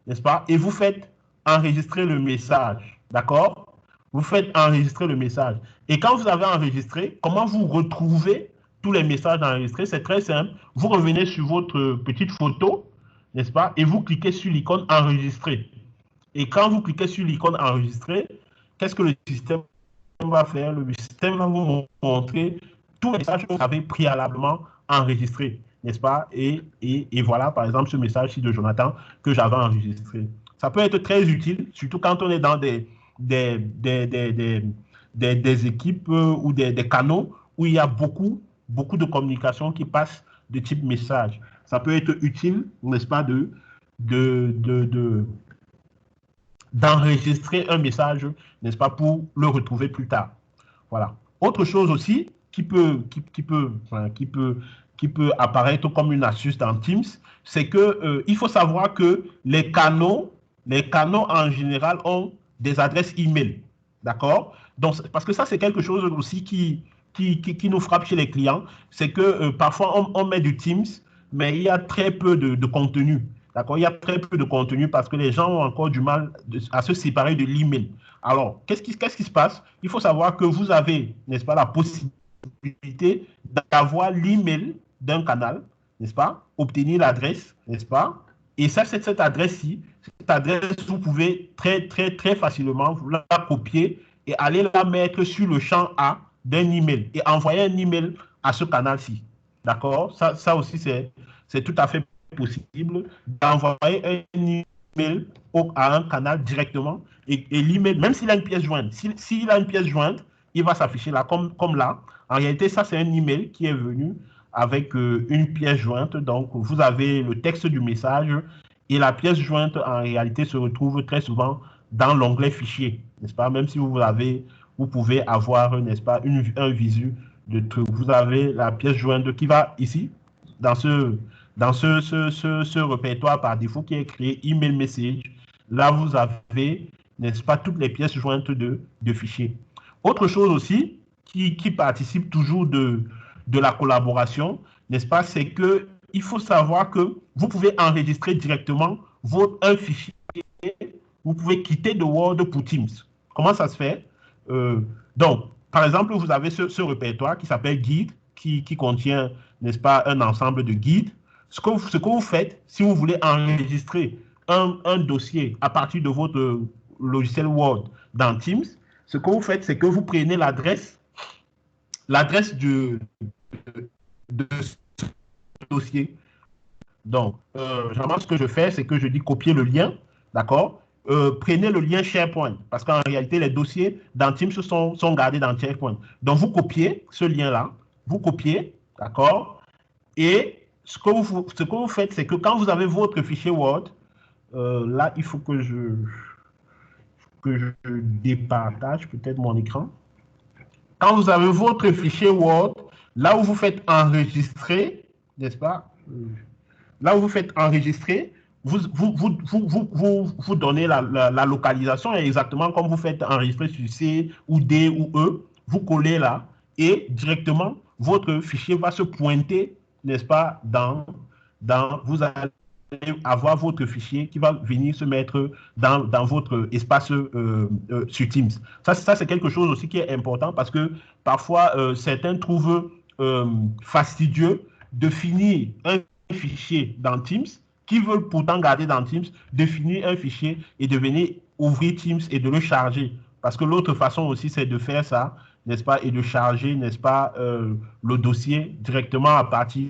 n'est-ce pas? Et vous faites enregistrer le message, d'accord? Vous faites enregistrer le message. Et quand vous avez enregistré, comment vous retrouvez tous les messages enregistrés? C'est très simple. Vous revenez sur votre petite photo, n'est-ce pas? Et vous cliquez sur l'icône enregistrer. Et quand vous cliquez sur l'icône enregistrer, qu'est-ce que le système va faire? Le système va vous montrer tous les messages que vous avez préalablement enregistrés, n'est-ce pas? Et voilà, par exemple, ce message-ci de Jonathan que j'avais enregistré. Ça peut être très utile, surtout quand on est dans des équipes ou des canaux où il y a beaucoup de communication qui passe de type message. Ça peut être utile, n'est-ce pas, d'enregistrer un message, n'est-ce pas, pour le retrouver plus tard. Voilà. Autre chose aussi qui peut apparaître comme une astuce dans Teams, c'est que il faut savoir que les canaux en général ont des adresses email. D'accord? Donc, parce que ça, c'est quelque chose aussi qui nous frappe chez les clients, c'est que parfois on met du Teams, mais il y a très peu de contenu. D'accord? Il y a très peu de contenu parce que les gens ont encore du mal à se séparer de l'email. Alors, qu'est-ce qui se passe? Il faut savoir que vous avez, n'est-ce pas, la possibilité d'avoir l'email d'un canal, n'est-ce pas? Obtenir l'adresse, n'est-ce pas? Et ça, c'est cette adresse-ci. Cette adresse, vous pouvez très facilement la copier et aller la mettre sur le champ A d'un email et envoyer un email à ce canal-ci. D'accord? Ça aussi, c'est tout à fait possible d'envoyer un email à un canal directement et l'email, même s'il a une pièce jointe, s'il a une pièce jointe, il va s'afficher là comme là. En réalité, ça, c'est un email qui est venu avec une pièce jointe. Donc, vous avez le texte du message et la pièce jointe, en réalité, se retrouve très souvent dans l'onglet fichier, n'est-ce pas? Même si vous pouvez avoir, n'est-ce pas, un visu de truc. Vous avez la pièce jointe qui va ici, dans ce répertoire par défaut qui est créé email message. Là, vous avez, n'est-ce pas, toutes les pièces jointes de fichiers. Autre chose aussi qui participe toujours de la collaboration, n'est-ce pas, c'est qu'il faut savoir que vous pouvez enregistrer directement un fichier, vous pouvez quitter de Word pour Teams. Comment ça se fait? Donc, par exemple, vous avez ce répertoire qui s'appelle guide, qui contient, n'est-ce pas, un ensemble de guides. Ce que vous faites, si vous voulez enregistrer un dossier à partir de votre logiciel Word dans Teams, ce que vous faites, c'est que vous prenez l'adresse de ce dossier. Donc, généralement, ce que je fais, c'est que je dis copier le lien, d'accord? Prenez le lien SharePoint, parce qu'en réalité, les dossiers dans Teams sont gardés dans SharePoint. Donc, vous copiez ce lien-là, vous copiez, d'accord? Et ce que vous faites, c'est que quand vous avez votre fichier Word, là, il faut que je départage peut-être mon écran. Quand vous avez votre fichier Word, là où vous faites enregistrer, n'est-ce pas? Là où vous faites enregistrer, vous donnez la localisation exactement comme vous faites enregistrer sur C ou D ou E. Vous collez là et directement, votre fichier va se pointer, n'est-ce pas, vous allez avoir votre fichier qui va venir se mettre dans votre espace sur Teams. Ça c'est quelque chose aussi qui est important parce que parfois, certains trouvent fastidieux de finir un fichier dans Teams, qui veulent pourtant garder dans Teams, de finir un fichier et de venir ouvrir Teams et de le charger. Parce que l'autre façon aussi, c'est de faire ça, n'est-ce pas, et de charger, n'est-ce pas, le dossier directement à partir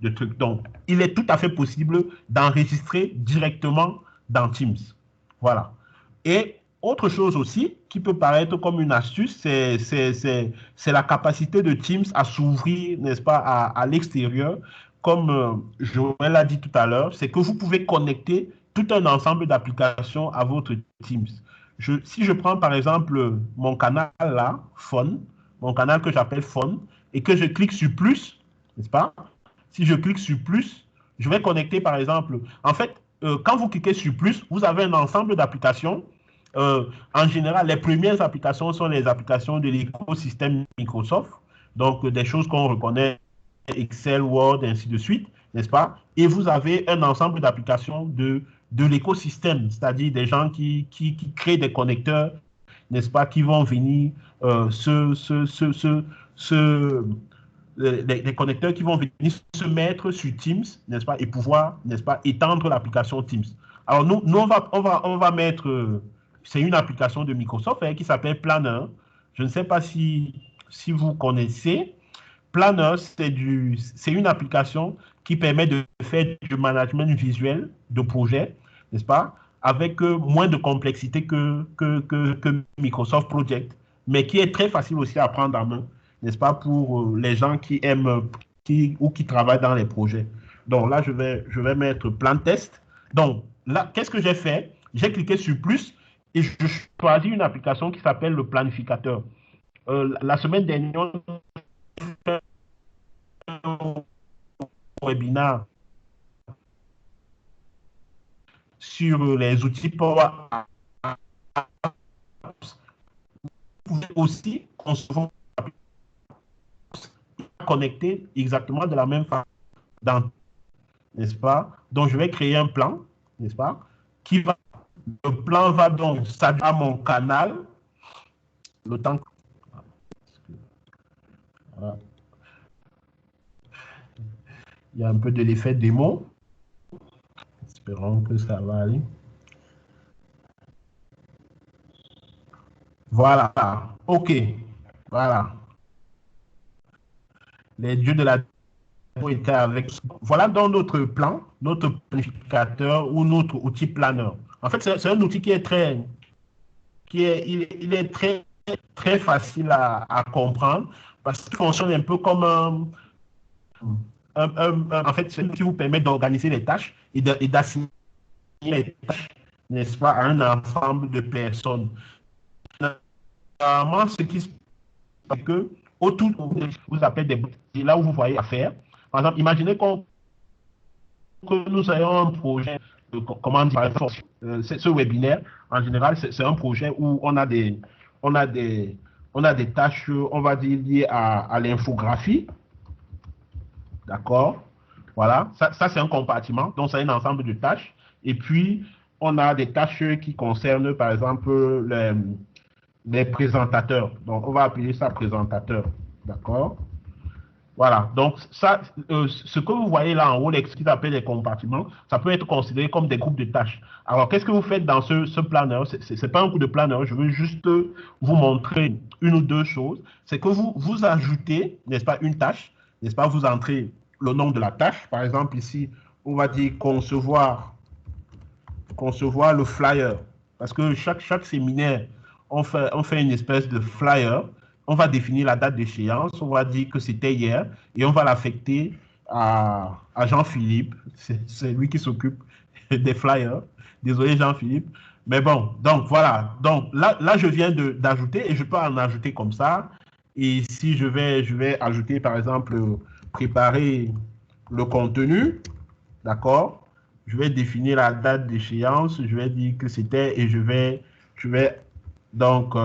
de trucs. Donc, il est tout à fait possible d'enregistrer directement dans Teams. Voilà. Et autre chose aussi qui peut paraître comme une astuce, c'est la capacité de Teams à s'ouvrir, n'est-ce pas, à l'extérieur. Comme Joël l'a dit tout à l'heure, c'est que vous pouvez connecter tout un ensemble d'applications à votre Teams. Si je prends par exemple mon canal là, Phone, mon canal que j'appelle Phone, et que je clique sur plus, n'est-ce pas? Si je clique sur plus, je vais connecter par exemple. En fait, quand vous cliquez sur plus, vous avez un ensemble d'applications. En général, les premières applications sont les applications de l'écosystème Microsoft, donc des choses qu'on reconnaît, Excel, Word, et ainsi de suite, n'est-ce pas? Et vous avez un ensemble d'applications de l'écosystème, c'est-à-dire des gens qui créent des connecteurs, n'est-ce pas, qui vont venir des connecteurs qui vont venir se mettre sur Teams, n'est-ce pas, et pouvoir, n'est-ce pas, étendre l'application Teams. Alors, nous on va mettre, c'est une application de Microsoft qui s'appelle Planner. Je ne sais pas si vous connaissez. Planner, c'est une application qui permet de faire du management visuel de projet, n'est-ce pas, avec moins de complexité que Microsoft Project, mais qui est très facile aussi à prendre en main, n'est-ce pas, pour les gens qui aiment ou qui travaillent dans les projets. Donc là, je vais mettre plan test. Donc là, qu'est-ce que j'ai fait? J'ai cliqué sur plus et je choisis une application qui s'appelle le planificateur. La semaine dernière, webinaire sur les outils Power Apps. Vous pouvez aussi concevoir connecter exactement de la même façon, n'est-ce pas? Donc, je vais créer un plan, n'est-ce pas? Le plan va donc s'adapter à mon canal. Le temps. Voilà. Il y a un peu de l'effet démo. Espérons que ça va aller. Voilà. OK. Voilà. Les dieux de la démo étaient avec. Voilà donc notre plan, notre planificateur ou notre outil planeur. En fait, c'est un outil qui est il est très facile à comprendre parce qu'il fonctionne un peu comme en fait, c'est qui vous permet d'organiser les tâches et d'assigner les tâches, n'est-ce pas, à un ensemble de personnes. Normalement, ce qui se passe, c'est que autour, vous appelez des blocs, et là où vous voyez à faire. Par exemple, imaginez que nous ayons un projet, comment dire, ce webinaire, en général, c'est un projet où on a des tâches, on va dire, liées à l'infographie. D'accord? Voilà, ça c'est un compartiment, donc c'est un ensemble de tâches. Et puis, on a des tâches qui concernent, par exemple, les présentateurs. Donc, on va appeler ça présentateur. D'accord? Voilà, donc ça, ce que vous voyez là en haut, ce qu'ils appellent les compartiments, ça peut être considéré comme des groupes de tâches. Alors, qu'est-ce que vous faites dans ce planeur? Ce n'est pas un coup de planeur, je veux juste vous montrer une ou deux choses. C'est que vous ajoutez, n'est-ce pas, une tâche, n'est-ce pas, vous entrez le nom de la tâche. Par exemple, ici, on va dire concevoir le flyer. Parce que chaque séminaire, on fait une espèce de flyer. On va définir la date d'échéance, on va dire que c'était hier, et on va l'affecter à Jean-Philippe. C'est lui qui s'occupe des flyers. Désolé Jean-Philippe. Mais bon, donc voilà. Donc là je viens d'ajouter, et je peux en ajouter comme ça. Et si je vais ajouter, par exemple, préparer le contenu, d'accord? Je vais définir la date d'échéance, je vais dire que c'était, et je vais donc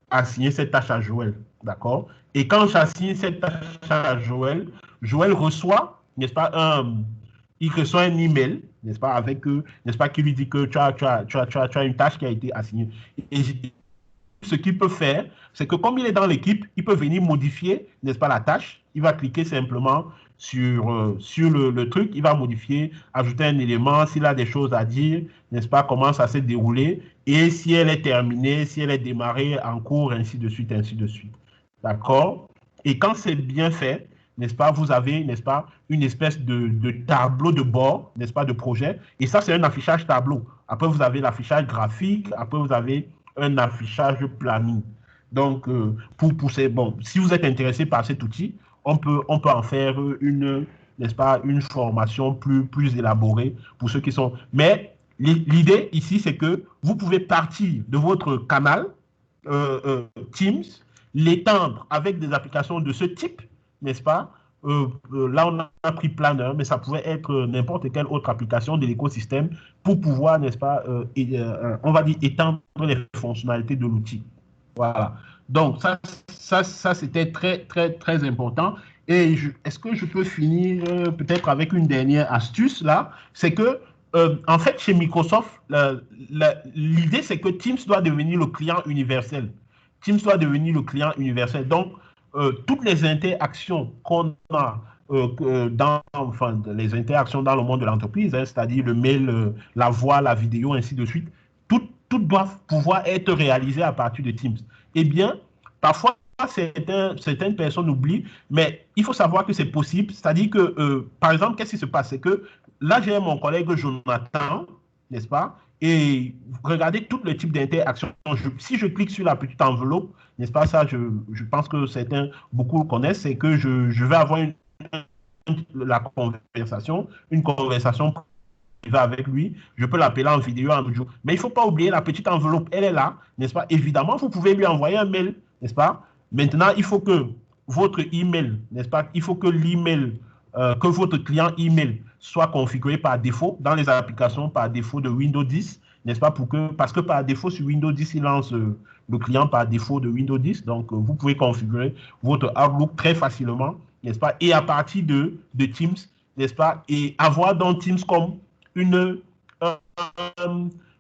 assigner cette tâche à Joël, d'accord? Et quand j'assigne cette tâche à Joël, Joël reçoit, n'est-ce pas, il reçoit un email, n'est-ce pas, avec, n'est-ce pas, qui lui dit que tu as une tâche qui a été assignée. Et ce qu'il peut faire, c'est que comme il est dans l'équipe, il peut venir modifier, n'est-ce pas, la tâche. Il va cliquer simplement sur le truc, il va modifier, ajouter un élément, s'il a des choses à dire, n'est-ce pas, comment ça s'est déroulé, et si elle est terminée, si elle est démarrée en cours, ainsi de suite, ainsi de suite. D'accord? Et quand c'est bien fait, n'est-ce pas, vous avez, n'est-ce pas, une espèce de tableau de bord, n'est-ce pas, de projet, et ça, c'est un affichage tableau. Après, vous avez l'affichage graphique, après, vous avez un affichage planning. Donc, bon, si vous êtes intéressé par cet outil, on peut en faire une, n'est-ce pas, une formation plus élaborée pour ceux qui sont. Mais l'idée ici, c'est que vous pouvez partir de votre canal Teams, l'étendre avec des applications de ce type, n'est-ce pas? Là, on a pris Planner, mais ça pouvait être n'importe quelle autre application de l'écosystème pour pouvoir, n'est-ce pas, on va dire, étendre les fonctionnalités de l'outil. Voilà. Donc, ça c'était très, très, très important. Et est-ce que je peux finir peut-être avec une dernière astuce là? C'est que, en fait, chez Microsoft, l'idée, c'est que Teams doit devenir le client universel. Teams doit devenir le client universel. Donc, toutes les interactions qu'on a enfin, les interactions dans le monde de l'entreprise, hein, c'est-à-dire le mail, la voix, la vidéo, ainsi de suite, tout doit pouvoir être réalisé à partir de Teams. Eh bien, parfois, certaines personnes oublient, mais il faut savoir que c'est possible. C'est-à-dire que, par exemple, qu'est-ce qui se passe? C'est que là, j'ai mon collègue Jonathan, n'est-ce pas? Et regardez tout le type d'interaction. Si je clique sur la petite enveloppe, n'est-ce pas, ça, je pense que certains, beaucoup le connaissent, c'est que je vais avoir une conversation privée avec lui, je peux l'appeler en vidéo, en audio. Mais il ne faut pas oublier la petite enveloppe, elle est là, n'est-ce pas? Évidemment, vous pouvez lui envoyer un mail, n'est-ce pas? Maintenant, il faut que votre email, n'est-ce pas? Il faut que l'email, que votre client email soit configuré par défaut dans les applications par défaut de Windows 10, n'est-ce pas? Parce que par défaut, sur Windows 10, il lance le client par défaut de Windows 10. Donc, vous pouvez configurer votre Outlook très facilement, n'est-ce pas? Et à partir de Teams, n'est-ce pas? Et avoir dans Teams comme une,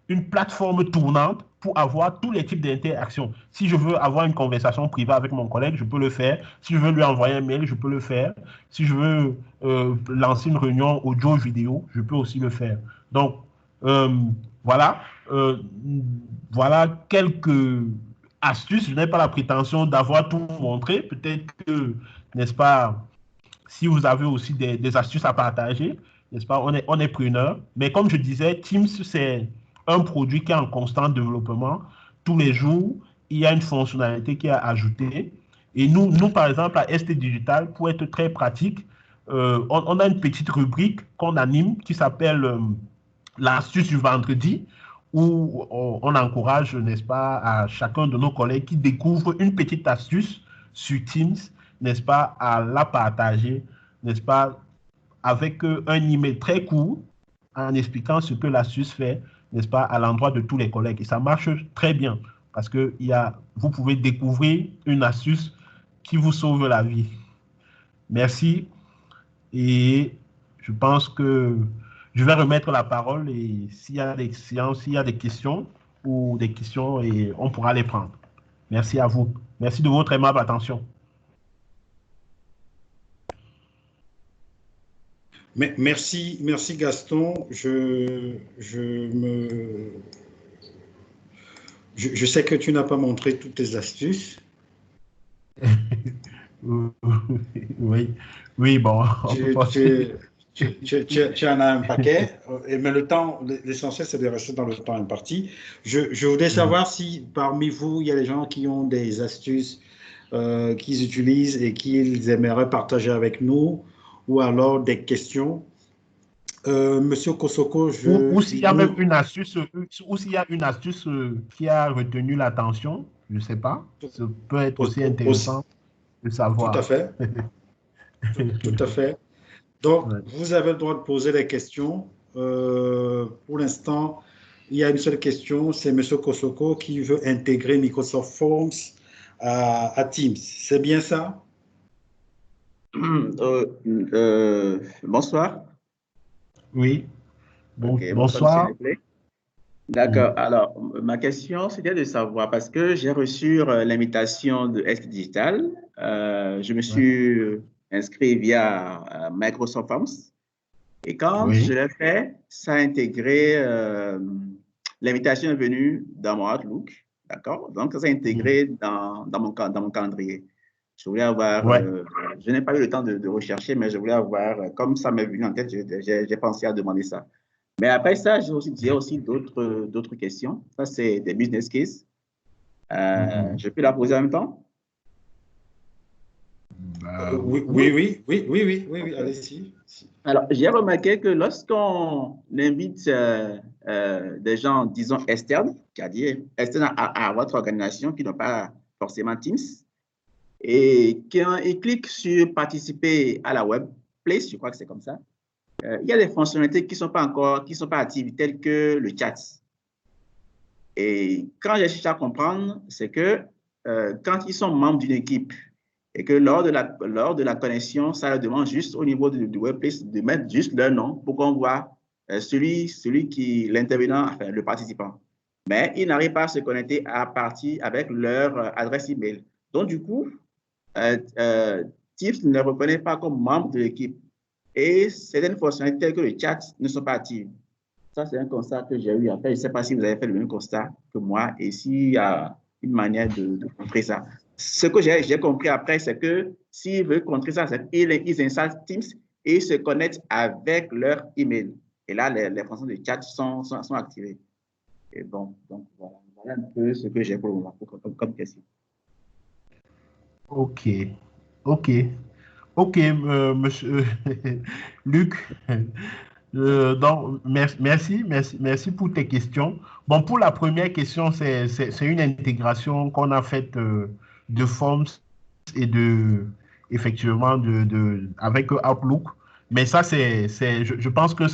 une plateforme tournante pour avoir tous les types d'interactions. Si je veux avoir une conversation privée avec mon collègue, je peux le faire. Si je veux lui envoyer un mail, je peux le faire. Si je veux lancer une réunion audio, vidéo, je peux aussi le faire. Donc, voilà. Voilà quelques astuces. Je n'ai pas la prétention d'avoir tout montré. Peut-être que, n'est-ce pas, si vous avez aussi des astuces à partager, n'est-ce pas, on est preneur. Mais comme je disais, Teams, c'est un produit qui est en constant développement. Tous les jours, il y a une fonctionnalité qui est ajoutée. Et nous par exemple, à ST Digital, pour être très pratique, on a une petite rubrique qu'on anime qui s'appelle l'astuce du vendredi, où on encourage, n'est-ce pas, à chacun de nos collègues qui découvre une petite astuce sur Teams, n'est-ce pas, à la partager, n'est-ce pas, avec un email très court en expliquant ce que l'astuce fait, n'est-ce pas, à l'endroit de tous les collègues. Et ça marche très bien parce que vous pouvez découvrir une astuce qui vous sauve la vie. Merci. Et je pense que je vais remettre la parole et s'il y a des questions ou des questions, et on pourra les prendre. Merci à vous. Merci de votre aimable attention. Merci Gaston. Je sais que tu n'as pas montré toutes tes astuces. Oui, bon. Tu en as un paquet, mais l'essentiel, c'est de rester dans le temps imparti. Je voudrais savoir si parmi vous, il y a des gens qui ont des astuces qu'ils utilisent et qu'ils aimeraient partager avec nous, ou alors des questions. Monsieur Kosoko, ou s'il y a même une astuce, ou s'il y a une astuce qui a retenu l'attention, je ne sais pas. Ça peut être aussi intéressant de savoir. Tout à fait. Tout à fait. Donc, vous avez le droit de poser des questions. Pour l'instant, il y a une seule question, c'est M. Kosoko qui veut intégrer Microsoft Forms à Teams. C'est bien ça? Bonsoir. Oui. Ok, bonsoir, monsieur Bonsoir. Lepley. Mm. D'accord. Alors, ma question, c'était de savoir, parce que j'ai reçu l'invitation de Est Digital. Je me Ouais. suis inscrit via Microsoft Forms. Et quand je Oui. l'ai fait, ça a intégré, l'invitation est venue dans mon Outlook. D'accord? Donc, ça s'est Mm. intégré dans mon calendrier. Je voulais avoir, Ouais. je n'ai pas eu le temps de rechercher, mais je voulais avoir, comme ça m'est venu en tête, j'ai pensé à demander ça. Mais après ça, j'ai aussi d'autres questions. Ça, c'est des business cases. Mhm. Je peux la poser en même temps? Oui, Oui. oui, oui, oui, oui, oui, oui, oui, OK. allez-y. Alors, j'ai remarqué que lorsqu'on invite des gens, disons, externes, c'est-à-dire externes à votre organisation qui n'ont pas forcément Teams, et quand ils cliquent sur participer à la web place, je crois que c'est comme ça, il y a des fonctionnalités qui sont pas actives, telles que le chat. Et quand j'ai cherché à comprendre, c'est que quand ils sont membres d'une équipe et que lors de la connexion, ça leur demande juste au niveau du workplace de mettre juste leur nom pour qu'on voit celui qui, l'intervenant, enfin, le participant. Mais ils n'arrivent pas à se connecter à partir avec leur adresse email. Donc, du coup, Teams ne les reconnaît pas comme membres de l'équipe. Et certaines fonctionnalités telles que le chat ne sont pas actives. Ça, c'est un constat que j'ai eu. Après, je ne sais pas si vous avez fait le même constat que moi et s'il y a une manière de contrer ça. Ce que j'ai compris après, c'est que s'ils veulent contrer ça, c'est qu'ils installent Teams et ils se connectent avec leur email. Et là, les fonctions de chat sont activées. Et bon, donc voilà un peu ce que j'ai pour le moment comme question. OK. OK. OK, monsieur Luc. Donc, merci pour tes questions. Bon, pour la première question, c'est une intégration qu'on a faite de Forms et effectivement, avec Outlook. Mais ça, je pense que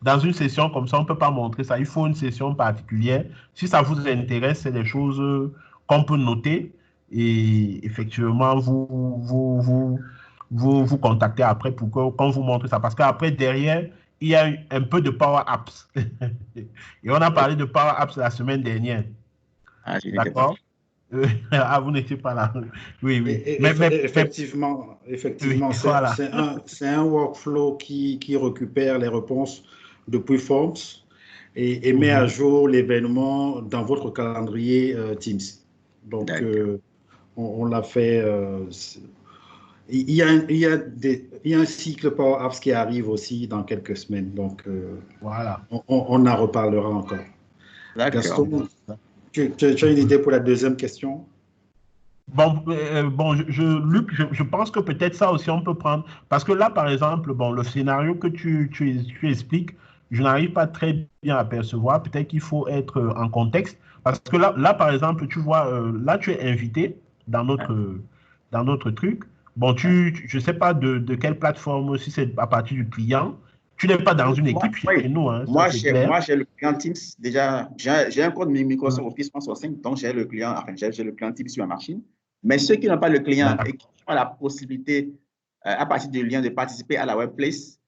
dans une session comme ça, on ne peut pas montrer ça. Il faut une session particulière. Si ça vous intéresse, c'est des choses qu'on peut noter et effectivement, vous contacter après pour qu'on vous montre ça. Parce qu'après, derrière, il y a un peu de Power Apps. Et on a parlé de Power Apps la semaine dernière. Ah, je n'étais pas. D'accord? Ah, vous n'étiez pas là. Oui, oui. Effectivement, Oui, effectivement, voilà. c'est un workflow qui récupère les réponses depuis Forms et met à Mhm. jour l'événement dans votre calendrier Teams. Donc, D'accord. on l'a fait. Il y a un cycle Power Apps qui arrive aussi dans quelques semaines. Donc, Voilà. on en reparlera encore. D'accord. Gaston, tu as une idée pour la deuxième question? Bon, Luc, je pense que peut-être ça aussi on peut prendre. Parce que là, par exemple, bon, le scénario que tu expliques, je n'arrive pas très bien à percevoir. Peut-être qu'il faut être en contexte. Parce que là, par exemple, tu vois, là, tu es invité dans Ouais, dans notre truc. Bon, ouais. je ne sais pas de quelle plateforme, si c'est à partir du client. Tu n'es pas dans une équipe chez Oui, nous, hein, ça c'est clair. moi, j'ai le client Teams. Déjà, j'ai un compte Hum. Microsoft Office 365, donc j'ai le client, enfin, j'ai le client Teams sur ma machine. Mais ceux qui n'ont pas le client et D'accord. qui ont la possibilité, à partir du lien, de participer à la workplace,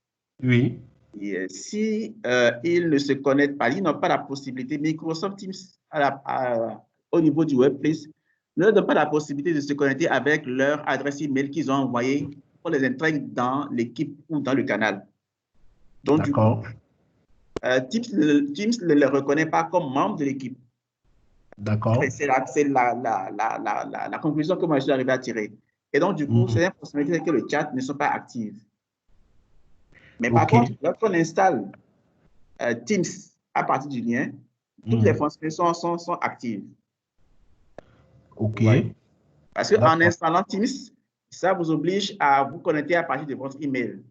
Oui, si ils ne se connectent pas, ils n'ont pas la possibilité, Microsoft Teams, au niveau du workplace, ne leur donne pas la possibilité de se connecter avec leur adresse email qu'ils ont envoyée pour les intègre dans l'équipe ou dans le canal. Donc, du coup, d'accord, Teams ne le reconnaît pas comme membre de l'équipe. d'accord. C'est la conclusion que moi je suis arrivé à tirer. Et donc, du coup, Hum. c'est une possibilité que le chat ne soit pas active. Mais par OK. contre, lorsqu'on installe Teams à partir du lien, toutes les Hum. fonctionnalités sont actives. Vous voyez? OK. Parce qu'en D'accord. installant Teams, ça vous oblige à vous connecter à partir de votre email.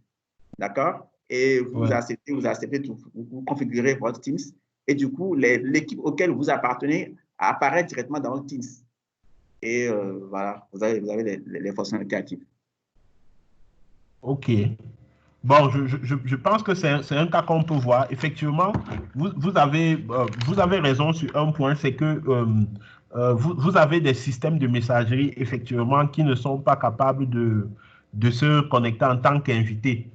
D'accord? Et Ouais. vous acceptez tout, vous configurez votre Teams. Et du coup, l'équipe auquel vous appartenez apparaît directement dans votre Teams. Et voilà, vous avez les fonctionnalités actives. OK. Bon, je pense que c'est un cas qu'on peut voir. Effectivement, vous avez raison sur un point, c'est que vous avez des systèmes de messagerie, effectivement, qui ne sont pas capables de se connecter en tant qu'invité.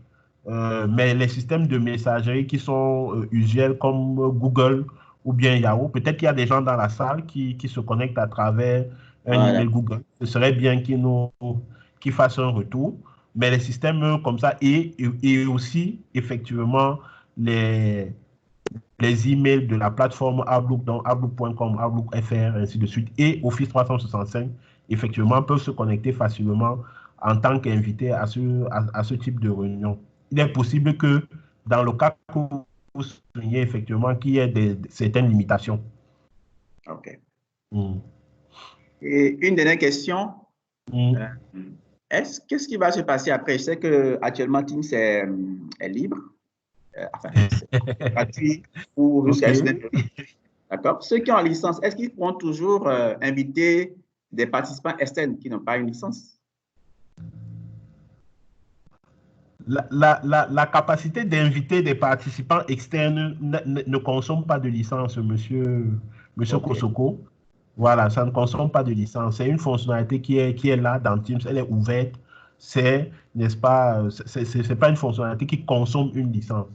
Mais les systèmes de messagerie qui sont usuels comme Google ou bien Yahoo, peut-être qu'il y a des gens dans la salle qui se connectent à travers un Voilà. email Google. Ce serait bien qu'ils fassent un retour. Mais les systèmes comme ça et aussi, effectivement, les emails de la plateforme Outlook, donc Outlook.com, Outlook FR, ainsi de suite, et Office 365, effectivement, peuvent se connecter facilement en tant qu'invité à ce type de réunion. Il est possible que, dans le cas que vous soulignez, effectivement, qu'il y ait certaines limitations. OK. Mm. Et une dernière question. Mm. Qu'est-ce qui va se passer après? Je sais qu'actuellement, Teams est libre. Enfin, c'est gratuit ou jusqu'à une OK. certaine période. D'accord? Ceux qui ont la licence, est-ce qu'ils pourront toujours inviter des participants externes qui n'ont pas une licence? La capacité d'inviter des participants externes ne consomme pas de licence, monsieur OK. Kosoko. Voilà, ça ne consomme pas de licence. C'est une fonctionnalité qui est là dans Teams, elle est ouverte. C'est, n'est-ce pas, c'est pas une fonctionnalité qui consomme une licence.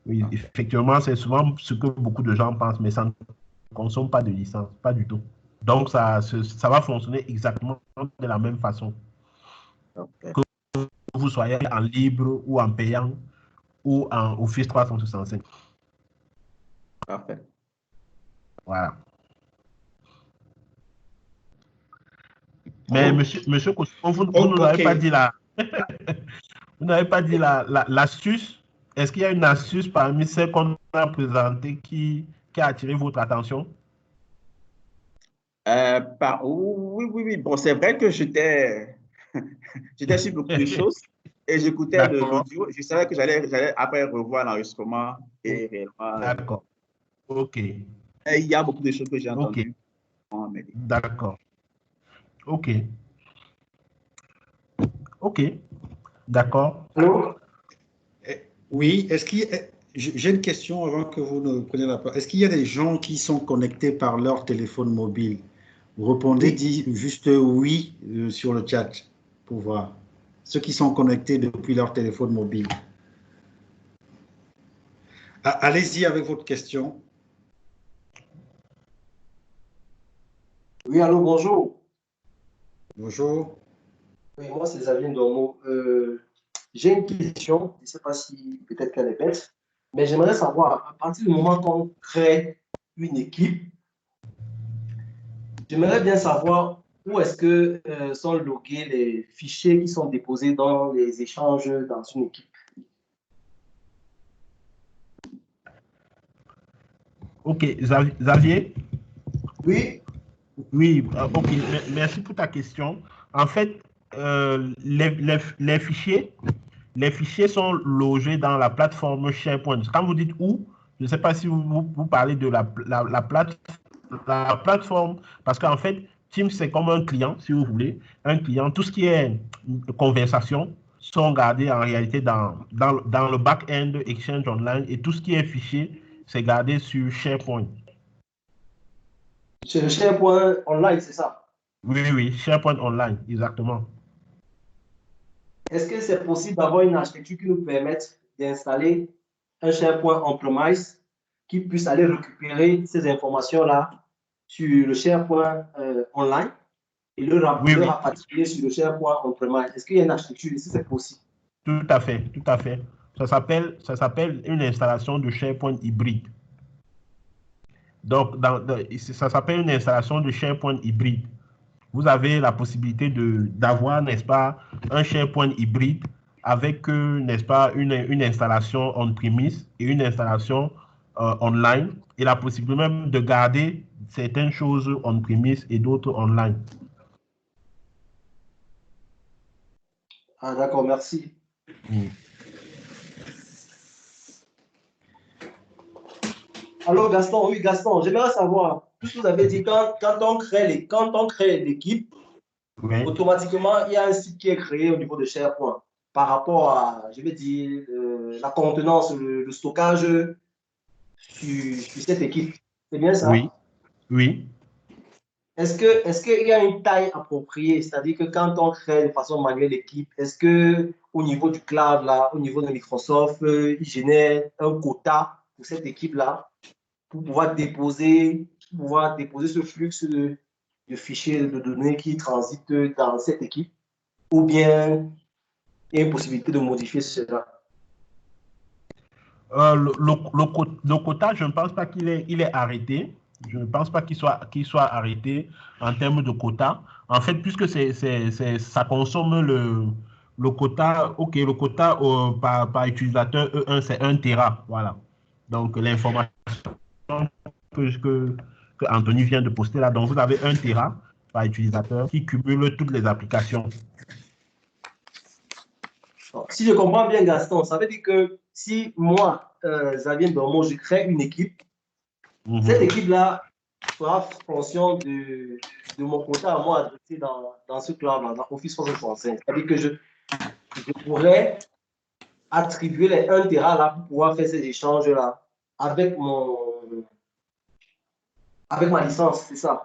Oui, OK. effectivement, c'est souvent ce que beaucoup de gens pensent, mais ça ne consomme pas de licence, pas du tout. Donc, ça va fonctionner exactement de la même façon. OK. Que vous soyez en libre ou en payant ou en Office 365. Parfait. Voilà. Mais Allô? monsieur Kosoko, vous Oh, nous avez OK. pas dit vous n'avez pas dit l'astuce. Est-ce qu'il y a une astuce parmi celles qu'on a présentées qui a attiré votre attention? Oui. Bon, c'est vrai que j'étais sur beaucoup de choses et j'écoutais D'accord. l'audio. Je savais que j'allais après revoir l'enregistrement et réellement, D'accord. OK. il y a beaucoup de choses que j'ai OK. entendues. D'accord. OK. OK. D'accord. Allô? Oui, j'ai une question avant que vous ne preniez la parole. Est-ce qu'il y a des gens qui sont connectés par leur téléphone mobile? Vous répondez Oui. juste oui sur le chat pour voir. Ceux qui sont connectés depuis leur téléphone mobile. Allez-y avec votre question. Oui, allô, bonjour. Bonjour. Oui, moi, c'est Xavier Ndomo. J'ai une question, je ne sais pas si peut-être qu'elle est bête, mais j'aimerais savoir, à partir du moment qu'on crée une équipe, j'aimerais bien savoir où est-ce que sont logués les fichiers qui sont déposés dans les échanges dans une équipe. OK. Xavier? Oui, Oui, OK. Merci pour ta question. En fait, les fichiers sont logés dans la plateforme SharePoint. Quand vous dites où, je ne sais pas si vous parlez de la plateforme, parce qu'en fait, Teams, c'est comme un client, si vous voulez. Un client, tout ce qui est conversation sont gardés en réalité dans le back-end Exchange Online et tout ce qui est fichier, c'est gardé sur SharePoint. c'est le SharePoint Online, c'est ça. Oui, SharePoint Online, exactement. Est-ce que c'est possible d'avoir une architecture qui nous permette d'installer un SharePoint on-premise qui puisse aller récupérer ces informations-là sur le SharePoint online et le Oui, rapatrier sur le SharePoint on-premise? Est-ce qu'il y a une architecture ici, c'est possible? tout à fait, tout à fait. Ça s'appelle une installation de SharePoint hybride. Donc, ça s'appelle une installation de SharePoint hybride. Vous avez la possibilité d'avoir, n'est-ce pas, un SharePoint hybride avec, n'est-ce pas, une installation on-premise et une installation online et la possibilité même de garder certaines choses on-premise et d'autres online. Ah, d'accord, merci. Mm. Alors, Gaston, oui, Gaston, j'aimerais savoir, puisque vous avez dit quand on crée l'équipe, Oui. automatiquement, il y a un site qui est créé au niveau de SharePoint par rapport à, je vais dire, la contenance, le stockage sur cette équipe. C'est bien Oui, ça? oui. est-ce qu'il y a une taille appropriée? C'est-à-dire que quand on crée de façon manuelle l'équipe, est-ce que au niveau du cloud, là, au niveau de Microsoft, ils génèrent un quota pour cette équipe-là pour pouvoir déposer ce flux de fichiers de données qui transitent dans cette équipe? Ou bien il y a une possibilité de modifier cela? Le quota, je ne pense pas il est arrêté. Je ne pense pas qu'il soit arrêté en termes de quota. En fait, puisque ça consomme le quota, ok, le quota par utilisateur E1, c'est 1 Tera. Voilà. Donc, l'information que Anthony vient de poster là, donc vous avez 1 Tera par utilisateur qui cumule toutes les applications. Si je comprends bien, Gaston, ça veut dire que si moi, Xavier Dormo, je crée une équipe, cette équipe-là fera fonction de mon quota à moi adressé dans ce cloud-là, dans Office 365. C'est-à-dire que je pourrais attribuer les 1 Tera là pour pouvoir faire ces échanges-là avec ma licence, c'est ça.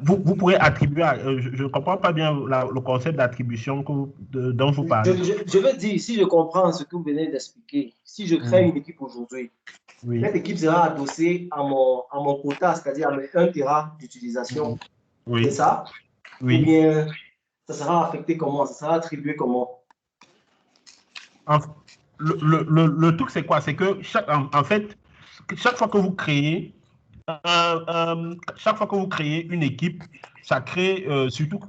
Vous pourrez attribuer, je ne comprends pas bien le concept d'attribution dont vous parlez. Je veux dire, si je comprends ce que vous venez d'expliquer, si je crée une équipe aujourd'hui, oui, cette équipe sera adossée à mon quota, c'est-à-dire à mes 1 Tera d'utilisation. Oui. C'est ça? Oui. Ou bien ça sera affecté comment? Ça sera attribué comment? Le truc, c'est quoi? C'est que en fait, chaque fois que vous créez une équipe, ça crée surtout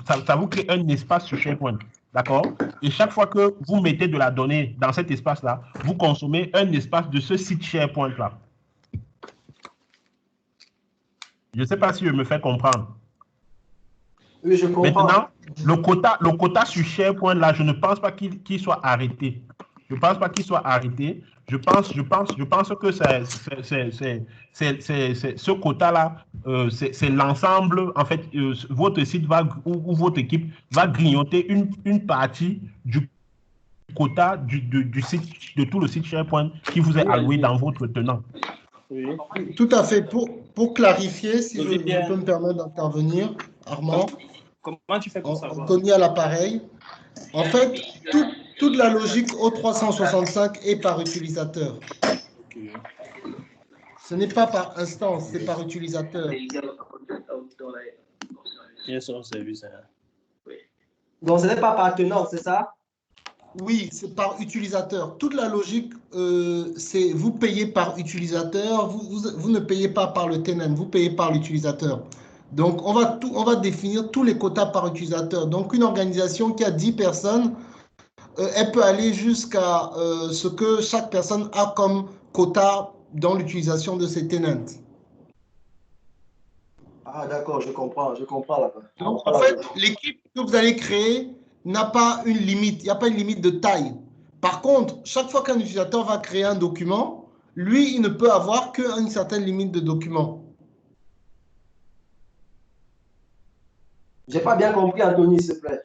ça vous crée un espace sur SharePoint, d'accord? Et chaque fois que vous mettez de la donnée dans cet espace-là, vous consommez un espace de ce site SharePoint-là. Je ne sais pas si je me fais comprendre. Oui, je comprends. Maintenant, le quota sur SharePoint, là, je ne pense pas qu'il soit arrêté. Je ne pense pas qu'il soit arrêté. Je pense que ce quota-là, c'est l'ensemble. En fait, votre site ou votre équipe va grignoter une partie du quota du site, de tout le site SharePoint qui vous est alloué dans votre tenant. Oui. Tout à fait. Pour clarifier, si je peux me permettre d'intervenir, Armand. Comment tu fais pour savoir? Anthony à l'appareil. En fait, toute la logique O365 est par utilisateur. Okay. Ce n'est pas par instance, c'est par utilisateur. Donc, ce n'est pas par tenant, c'est ça? Oui, c'est par utilisateur. Toute la logique, c'est vous payez par utilisateur, vous ne payez pas par le tenant, vous payez par l'utilisateur. Donc, on va définir tous les quotas par utilisateur. Donc, une organisation qui a 10 personnes, elle peut aller jusqu'à ce que chaque personne a comme quota dans l'utilisation de ses tenants. Ah, d'accord, je comprends là-bas. Donc, en fait, l'équipe que vous allez créer n'a pas une limite, il n'y a pas une limite de taille. Par contre, chaque fois qu'un utilisateur va créer un document, lui, il ne peut avoir qu'une certaine limite de documents. Je n'ai pas bien compris, Anthony, s'il te plaît.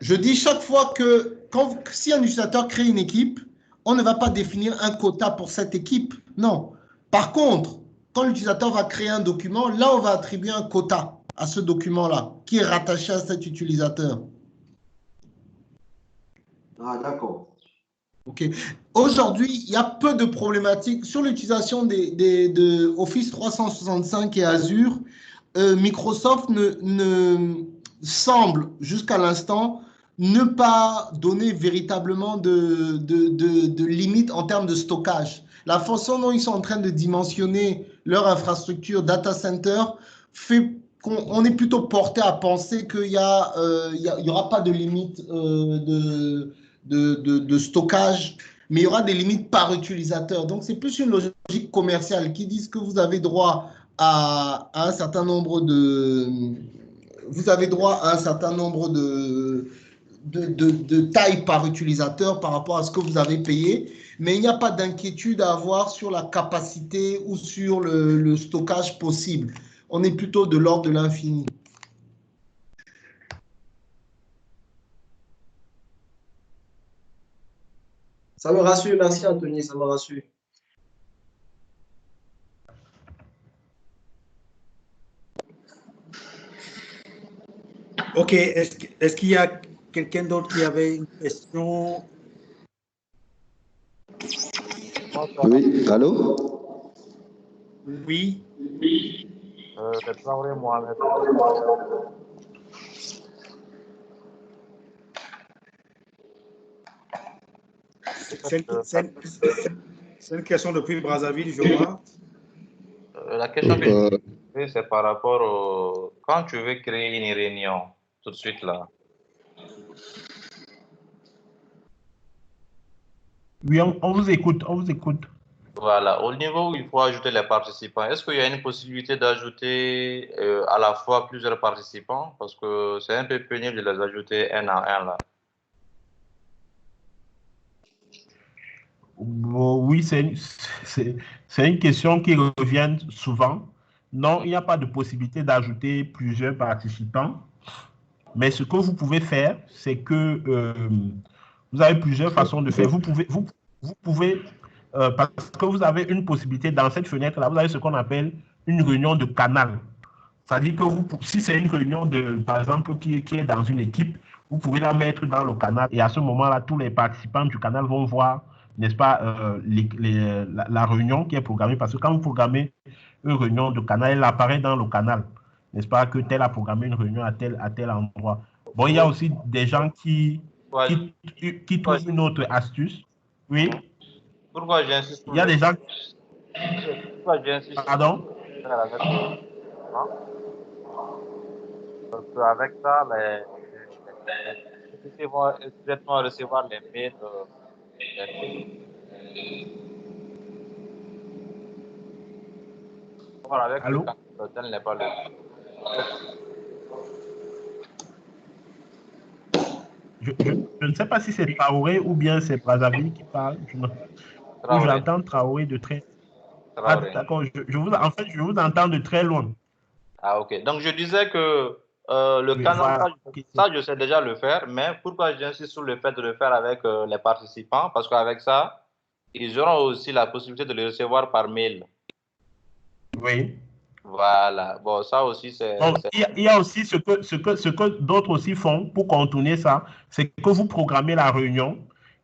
Je dis chaque fois que, si un utilisateur crée une équipe, on ne va pas définir un quota pour cette équipe. Non. Par contre, quand l'utilisateur va créer un document, là, on va attribuer un quota à ce document-là, qui est rattaché à cet utilisateur. Ah, d'accord. OK. Aujourd'hui, il y a peu de problématiques sur l'utilisation de Office 365 et Azure. Microsoft ne semble, jusqu'à l'instant, ne pas donner véritablement de limites en termes de stockage. La façon dont ils sont en train de dimensionner leur infrastructure data center fait qu'on est plutôt porté à penser qu'il y aura pas de limite de stockage, mais il y aura des limites par utilisateur. Donc, c'est plus une logique commerciale qui dit que vous avez droit à un certain nombre de... Vous avez droit à un certain nombre de tailles par utilisateur par rapport à ce que vous avez payé, mais il n'y a pas d'inquiétude à avoir sur la capacité ou sur le stockage possible. On est plutôt de l'ordre de l'infini. Ça me rassure, merci Anthony, ça me rassure. OK. Est-ce qu'il y a quelqu'un d'autre qui avait une question? Oui, allô? Oui. C'est Traoré Mohamed. C'est une question depuis Brazzaville, je vois. La question que je pose, c'est par rapport au... Quand tu veux créer une réunion, tout de suite là. Oui, on vous écoute, on vous écoute. Voilà, au niveau où il faut ajouter les participants, est-ce qu'il y a une possibilité d'ajouter à la fois plusieurs participants? Parce que c'est un peu pénible de les ajouter un à un là. Bon, oui, c'est une question qui revient souvent. Non, il n'y a pas de possibilité d'ajouter plusieurs participants. Mais ce que vous pouvez faire, c'est que vous avez plusieurs façons de faire. Vous pouvez parce que vous avez une possibilité dans cette fenêtre-là, vous avez ce qu'on appelle une réunion de canal. C'est-à-dire que si c'est une réunion, par exemple, qui est dans une équipe, vous pouvez la mettre dans le canal et à ce moment-là, tous les participants du canal vont voir, n'est-ce pas, la réunion qui est programmée. Parce que quand vous programmez une réunion de canal, elle apparaît dans le canal, n'est-ce pas, que tel a programmé une réunion à tel endroit. Bon, il y a aussi des gens qui trouvent une autre astuce. Oui. Pourquoi j'insiste sur Il y a des gens. Pourquoi j'insiste Pardon? Parce qu'avec ça, les sociétés vont directement recevoir les mails. Avec le Allô? canal, tel n'est pas le. Je ne sais pas si c'est Traoré ou bien c'est Brazzaville qui parle. J'entends Traoré de très. Ah, d'accord. En fait, je vous entends de très loin. Ah, ok. Donc, je disais que le canal, voilà. ça, je sais déjà le faire, mais pourquoi j'insiste sur le fait de le faire avec les participants? Parce qu'avec ça, ils auront aussi la possibilité de le recevoir par mail. Oui. Voilà. Bon, ça aussi, c'est. Il y a aussi ce que d'autres aussi font pour contourner ça, c'est que vous programmez la réunion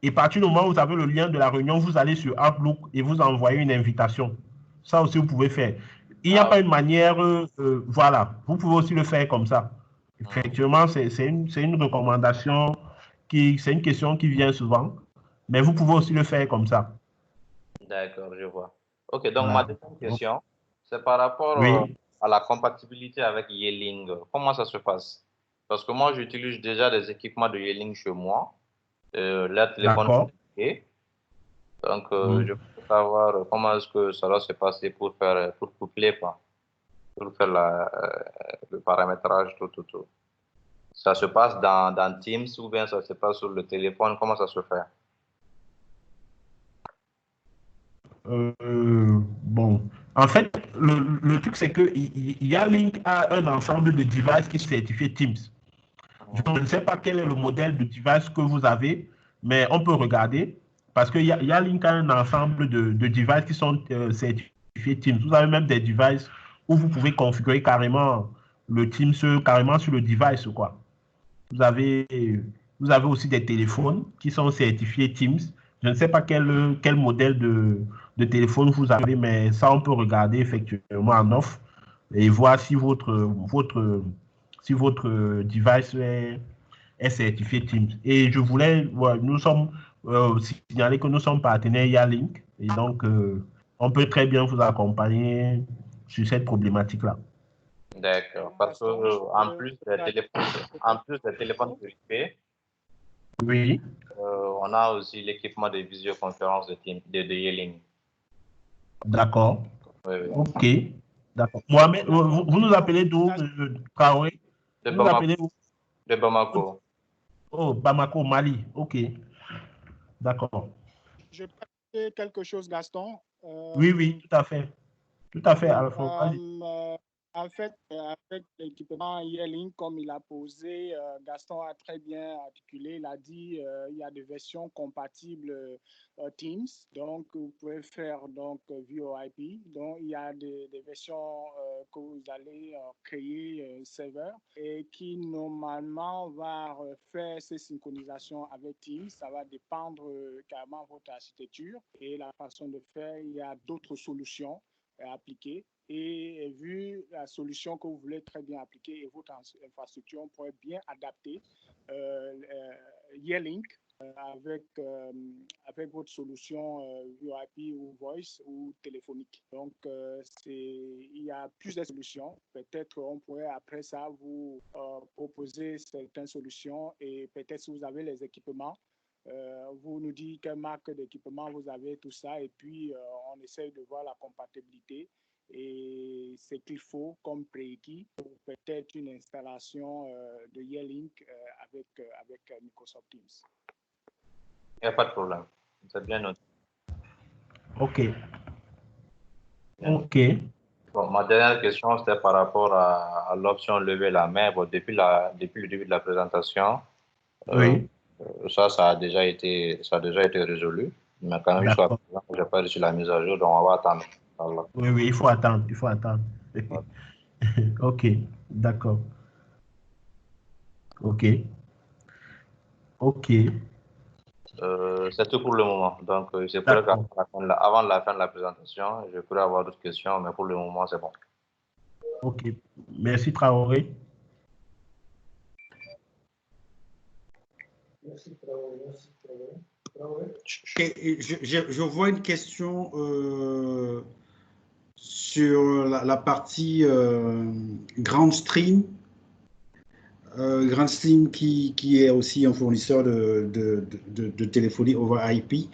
et à partir du moment où vous avez le lien de la réunion, vous allez sur Outlook et vous envoyez une invitation. Ça aussi, vous pouvez faire. Il n'y a pas une manière, voilà, vous pouvez aussi le faire comme ça. Effectivement, c'est une recommandation, c'est une question qui vient souvent, mais vous pouvez aussi le faire comme ça. D'accord, je vois. Ok, donc ma deuxième question, c'est par rapport à la compatibilité avec Yeeling. Comment ça se passe? Parce que moi, j'utilise déjà des équipements de Yeeling chez moi. Leur téléphone est. Donc, je veux savoir comment est-ce que ça va se passer pour coupler, quoi, pour faire le paramétrage, tout. Ça se passe dans Teams ou bien ça se passe sur le téléphone? Comment ça se fait? Bon, en fait, le truc, c'est que Yeeling a un ensemble de devices qui sont certifiés Teams. Je ne sais pas quel est le modèle de device que vous avez, mais on peut regarder parce que Yeeling a un ensemble de devices qui sont certifiés Teams. Vous avez même des devices où vous pouvez configurer carrément le Teams carrément sur le device, quoi. Vous avez aussi des téléphones qui sont certifiés Teams. Je ne sais pas quel modèle de téléphone vous avez, mais ça, on peut regarder effectivement en offre et voir si votre device est certifié Teams. Et je voulais, nous sommes signaler que nous sommes partenaires Yeeling et donc on peut très bien vous accompagner sur cette problématique-là. D'accord. Parce que en plus des téléphones privés, oui, on a aussi l'équipement de visioconférence de Yeeling. D'accord. Oui. Ok. D'accord. Mohamed, vous nous appelez d'où, Traoré? De Vous nous appelez où? De Bamako. Oh, Bamako, Mali. Ok. D'accord. Je peux dire quelque chose, Gaston? Oui, tout à fait. Tout à fait, Alphonse. En fait, avec l'équipement Yearlink, comme il a posé, Gaston a très bien articulé, il a dit il y a des versions compatibles Teams, donc vous pouvez faire donc VoIP, donc il y a des versions que vous allez créer serveur et qui normalement va faire ces synchronisations avec Teams, ça va dépendre carrément de votre architecture et la façon de faire, il y a d'autres solutions à appliquer. Et vu la solution que vous voulez très bien appliquer et votre infrastructure, on pourrait bien adapter Yearlink avec votre solution VoIP ou Voice ou téléphonique. Donc, il y a plusieurs solutions. Peut-être on pourrait après ça vous proposer certaines solutions et peut-être si vous avez les équipements, vous nous dites quelle marque d'équipement vous avez, tout ça, et puis on essaye de voir la compatibilité et ce qu'il faut comme prérequis pour peut-être une installation de Yearlink avec Microsoft Teams. Il n'y a pas de problème. C'est bien noté. OK. OK. Bon, ma dernière question, c'était par rapport à l'option lever la main. Bon, depuis le début de la présentation, Oui. ça a déjà été résolu. Mais quand même, je n'ai pas reçu la mise à jour, donc on va attendre. Voilà. Oui, il faut attendre. Voilà. OK, d'accord. OK. C'est tout pour le moment. Donc, c'est pour avant la fin de la présentation, je pourrais avoir d'autres questions, mais pour le moment, c'est bon. OK. Merci, Traoré. Je vois une question sur la partie Grand Stream. Grand Stream qui est aussi un fournisseur de téléphonie over IP.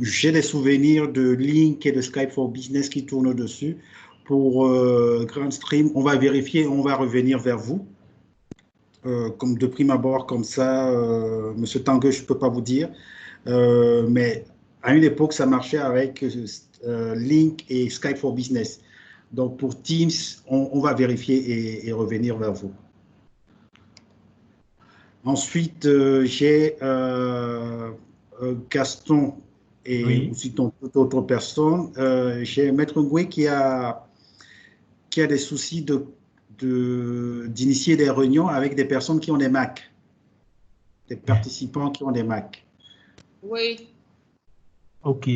J'ai des souvenirs de Link et de Skype for Business qui tournent dessus. Pour Grand Stream, on va vérifier, on va revenir vers vous. Comme de prime abord, comme ça, Monsieur Tanguy, je ne peux pas vous dire. Mais à une époque, ça marchait avec Link et Skype for Business. Donc, pour Teams, on va vérifier et revenir vers vous. Ensuite, j'ai Gaston et aussi toute autre personne. J'ai Maître Ngoué qui a des soucis d'initier des réunions avec des personnes qui ont des Mac, des participants qui ont des Mac. Oui. OK.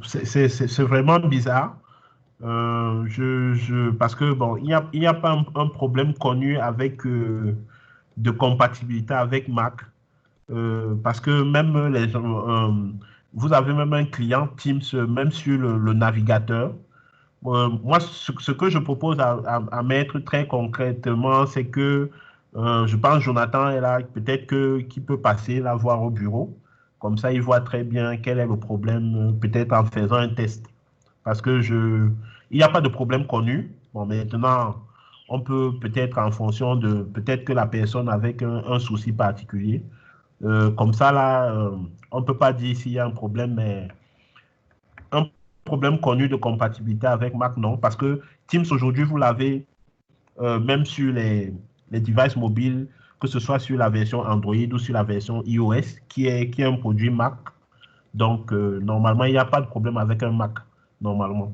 C'est vraiment bizarre. Parce que, bon, il n'y a pas un problème connu avec de compatibilité avec Mac. Parce que même les gens, vous avez même un client Teams, même sur le navigateur. Moi, ce que je propose à mettre très concrètement, c'est que je pense Jonathan est là, peut-être qu'il peut passer la voir au bureau. Comme ça, il voit très bien quel est le problème, peut-être en faisant un test. Parce que il n'y a pas de problème connu. Bon, maintenant, on peut peut-être en fonction de, peut-être que la personne avec un souci particulier. Comme ça, là, on ne peut pas dire s'il y a un problème, mais un problème connu de compatibilité avec Mac, non. Parce que Teams, aujourd'hui, vous l'avez même sur les devices mobiles, que ce soit sur la version Android ou sur la version iOS, qui est un produit Mac. Donc, normalement, il n'y a pas de problème avec un Mac, normalement.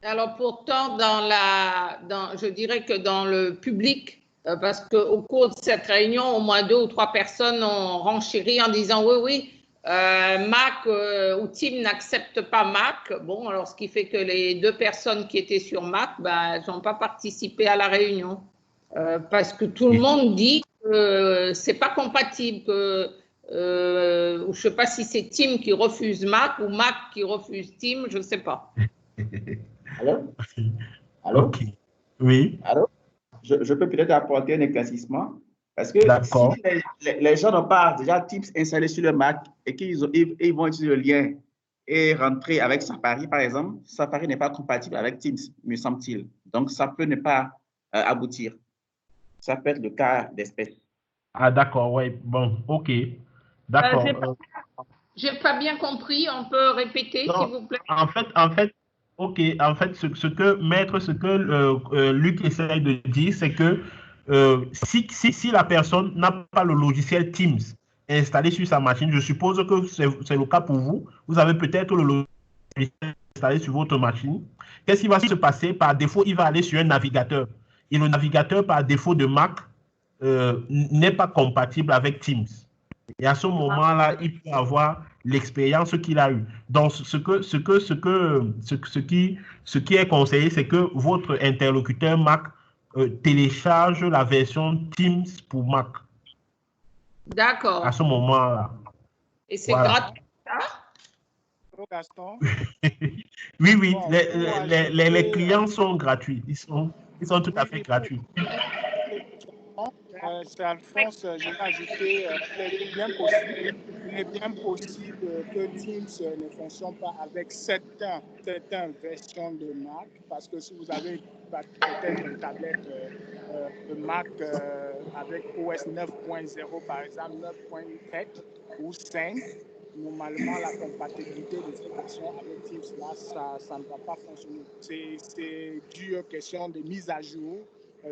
Alors, pourtant, je dirais que dans le public, parce qu'au cours de cette réunion, au moins 2 ou 3 personnes ont renchéri en disant oui, Mac ou Teams n'accepte pas Mac. Bon, alors ce qui fait que les 2 personnes qui étaient sur Mac, elles n'ont pas participé à la réunion. Parce que tout le monde dit que ce n'est pas compatible, je ne sais pas si c'est Teams qui refuse Mac ou Mac qui refuse Teams, je ne sais pas. Allô? Allô? Okay. Oui. Allô? Je peux peut-être apporter un éclaircissement parce que si les gens n'ont pas déjà Teams installé sur le Mac et qu'ils vont utiliser le lien et rentrer avec Safari, par exemple, Safari n'est pas compatible avec Teams, me semble-t-il. Donc, ça peut ne pas aboutir. Ça peut être le cas d'espèce. Ah, d'accord, oui. Bon, OK. D'accord. Je n'ai pas bien compris. On peut répéter, s'il vous plaît? En fait, Ok, en fait, ce que Luc essaie de dire, c'est que si la personne n'a pas le logiciel Teams installé sur sa machine, je suppose que c'est le cas pour vous, vous avez peut-être le logiciel installé sur votre machine. Qu'est-ce qui va se passer? Par défaut, il va aller sur un navigateur. Et le navigateur, par défaut de Mac, n'est pas compatible avec Teams. Et à ce moment-là, il peut avoir l'expérience qu'il a eue. Donc, ce qui est conseillé, c'est que votre interlocuteur Mac télécharge la version Teams pour Mac. D'accord. À ce moment-là. Et c'est gratuit, ça? Gaston? Oui, oui, les clients sont gratuits. Ils sont tout à fait gratuits. C'est Alphonse, je vais ajouter, il est bien possible que Teams ne fonctionne pas avec certaines versions de Mac, parce que si vous avez peut-être une tablette de Mac avec OS 9.0 par exemple, 9.7 ou 5, normalement la compatibilité de cette version avec Teams là, ça ne va pas fonctionner. C'est dû aux questions de mise à jour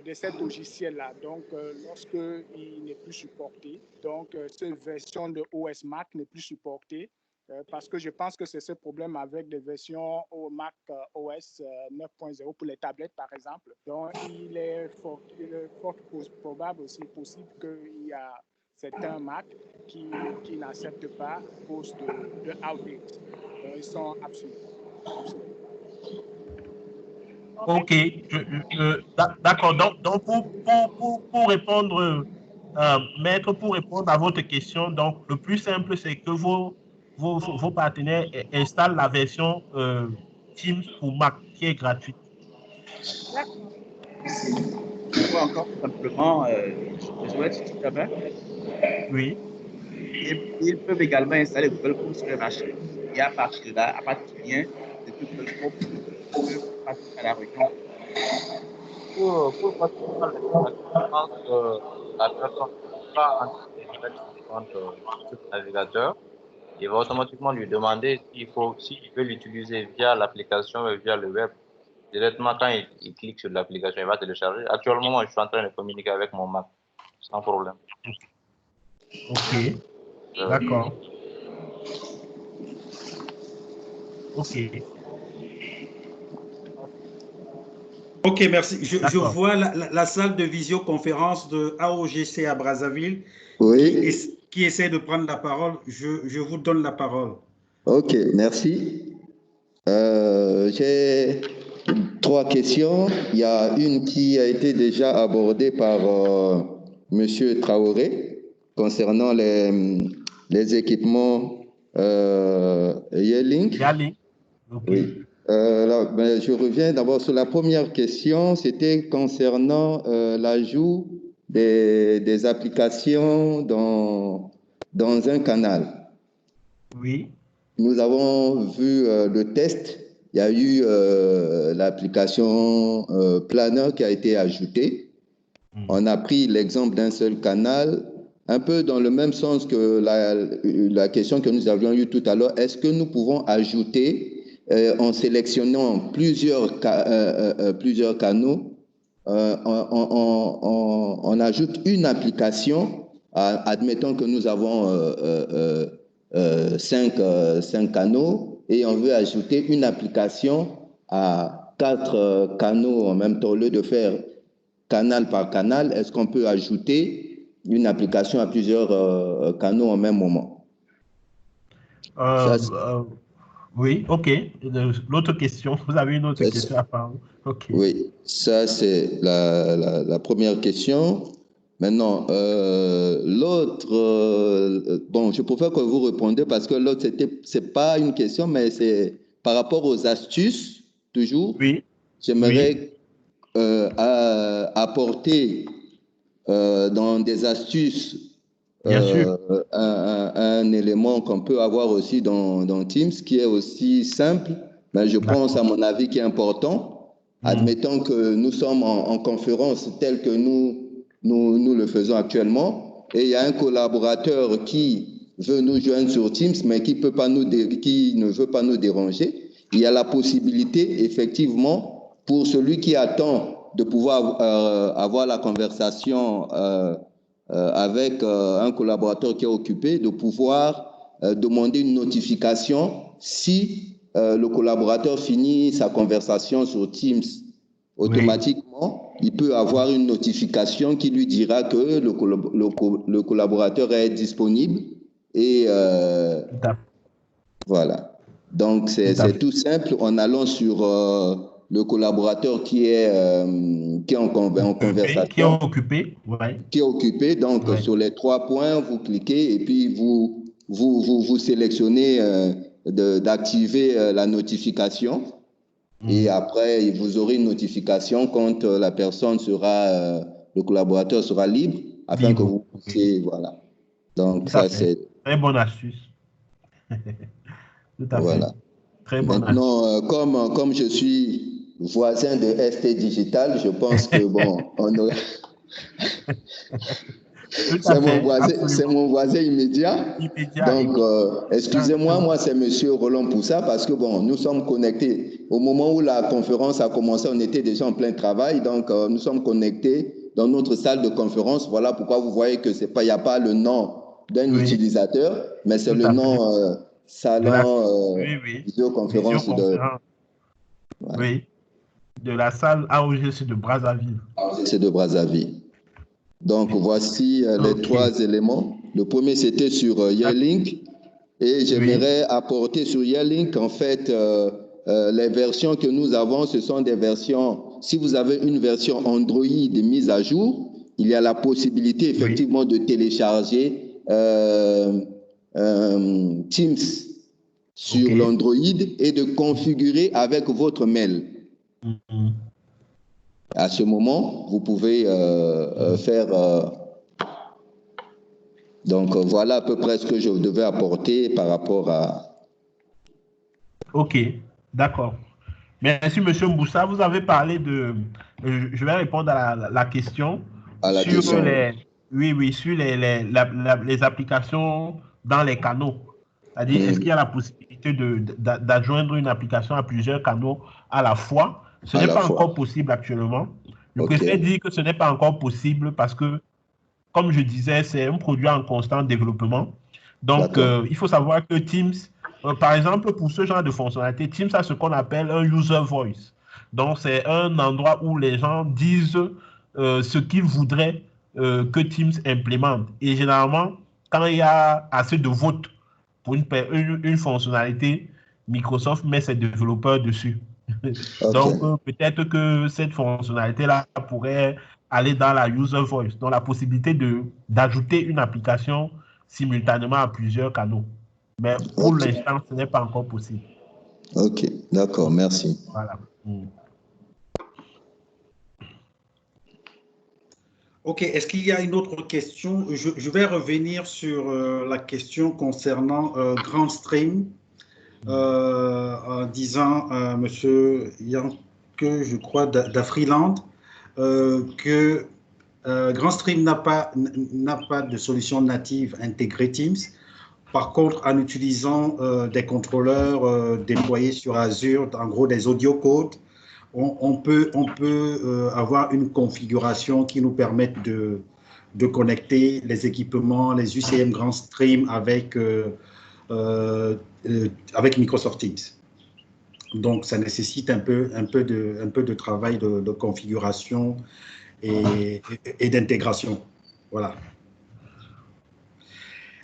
de cet logiciel-là. Donc, lorsqu'il n'est plus supporté, donc cette version de OS Mac n'est plus supportée, parce que je pense que c'est ce problème avec des versions au Mac OS 9.0 pour les tablettes, par exemple. Donc, il est fort probable aussi possible qu'il y a certains Mac qui n'acceptent pas à cause de outdate. Ils sont absolument. Ok, d'accord. Donc pour répondre, Maître, pour répondre à votre question, donc le plus simple, c'est que vos partenaires installent la version Teams pour Mac qui est gratuite. Encore simplement, je souhaite, si jamais. Oui. Ils peuvent également installer Google Chrome sur les machines. Et à partir de là, à partir du lien de Google Chrome, ils peuvent participer à la réunion. Pour participer à la je pense que la personne va entrer avec son compte sur le navigateur. Il va automatiquement lui demander s'il veut l'utiliser via l'application ou via le web. Directement, quand il clique sur l'application, il va télécharger. Actuellement, moi, je suis en train de communiquer avec mon Mac, sans problème. Ok, d'accord. Ok. Ok, merci. Je vois la salle de visioconférence de AOGC à Brazzaville qui essaie de prendre la parole. Je vous donne la parole. Ok, merci. J'ai 3 questions. Il y a une qui a été déjà abordée par Monsieur Traoré concernant les équipements Yearlink. Okay. Oui. Je reviens d'abord sur la première question. C'était concernant l'ajout des applications dans un canal. Oui. Nous avons vu le test. Il y a eu l'application Planner qui a été ajoutée. On a pris l'exemple d'un seul canal, un peu dans le même sens que la question que nous avions eue tout à l'heure. Est-ce que nous pouvons ajouter, en sélectionnant plusieurs canaux, on ajoute une application, admettons que nous avons 5 canaux et on veut ajouter une application à 4 canaux en même temps. Au lieu de faire canal par canal, est-ce qu'on peut ajouter une application à plusieurs canaux en même moment? Oui, ok. L'autre question, vous avez une autre question à parler? Okay. Oui, ça c'est la première question. Maintenant, l'autre, bon, je préfère que vous répondiez parce que l'autre, c'est pas une question, mais c'est par rapport aux astuces, toujours. Oui. J'aimerais apporter dans des astuces un élément qu'on peut avoir aussi dans Teams, qui est aussi simple, mais je pense à mon avis qui est important. Admettons que nous sommes en conférence telle que nous le faisons actuellement, et il y a un collaborateur qui veut nous joindre sur Teams, mais qui ne veut pas nous déranger. il y a la possibilité, effectivement, pour celui qui attend de pouvoir avoir la conversation avec un collaborateur qui est occupé, de pouvoir demander une notification si le collaborateur finit sa conversation sur Teams. Automatiquement, il peut avoir une notification qui lui dira que le collaborateur est disponible et voilà. Donc, c'est tout simple en allant sur le collaborateur qui est en conversation. Qui est occupé. Qui est occupé. Donc, sur les 3 points, vous cliquez et puis vous sélectionnez d'activer la notification. Et après, vous aurez une notification quand la personne sera, le collaborateur sera libre, afin que vous puissiez, voilà. Donc, ça, c'est... Très bonne astuce. Tout à voilà. fait. Très bonne Maintenant, comme je suis voisin de ST Digital, je pense que, bon, on aurait... C'est mon voisin immédiat. Donc, excusez-moi, moi, c'est M. Roland Poussa, parce que, bon, nous sommes connectés. Au moment où la conférence a commencé, on était déjà en plein travail. Donc, nous sommes connectés dans notre salle de conférence. Voilà pourquoi vous voyez que il n'y a pas le nom d'un utilisateur, mais c'est le nom salon visioconférence de la salle AOGC de Brazzaville. C'est de Brazzaville. Donc, voici les 3 éléments. Le premier, c'était sur Yearlink. Et j'aimerais apporter sur Yearlink, en fait, les versions que nous avons, ce sont des versions, si vous avez une version Android mise à jour, il y a la possibilité, effectivement, de télécharger Teams sur l'Android et de configurer avec votre mail. À ce moment, vous pouvez faire... donc, voilà à peu près ce que je devais apporter par rapport à... OK, d'accord. Merci, M. Mboussa. Vous avez parlé de... je vais répondre à la question. Sur sur les applications dans les canaux. C'est-à-dire, est-ce qu'il y a la possibilité d'adjoindre une application à plusieurs canaux à la fois? Ce n'est pas encore possible actuellement. Je préfère dire que ce n'est pas encore possible parce que, comme je disais, c'est un produit en constant développement. Donc, il faut savoir que Teams, par exemple, pour ce genre de fonctionnalité, Teams a ce qu'on appelle un user voice. Donc, c'est un endroit où les gens disent ce qu'ils voudraient que Teams implémente. Et généralement, quand il y a assez de votes pour une fonctionnalité, Microsoft met ses développeurs dessus. Donc, peut-être que cette fonctionnalité-là pourrait aller dans la user voice, dans la possibilité d'ajouter une application simultanément à plusieurs canaux. Mais pour l'instant, ce n'est pas encore possible. OK, d'accord, merci. Voilà. OK, est-ce qu'il y a une autre question? Je vais revenir sur la question concernant GrandStream. En disant à M. Yanke, je crois, d'Afriland, que GrandStream n'a pas de solution native intégrée Teams. Par contre, en utilisant des contrôleurs déployés sur Azure, en gros des audio codes, on peut avoir une configuration qui nous permette de connecter les équipements, les UCM GrandStream avec Microsoft Teams. Donc, ça nécessite un peu de travail de configuration et d'intégration. Voilà.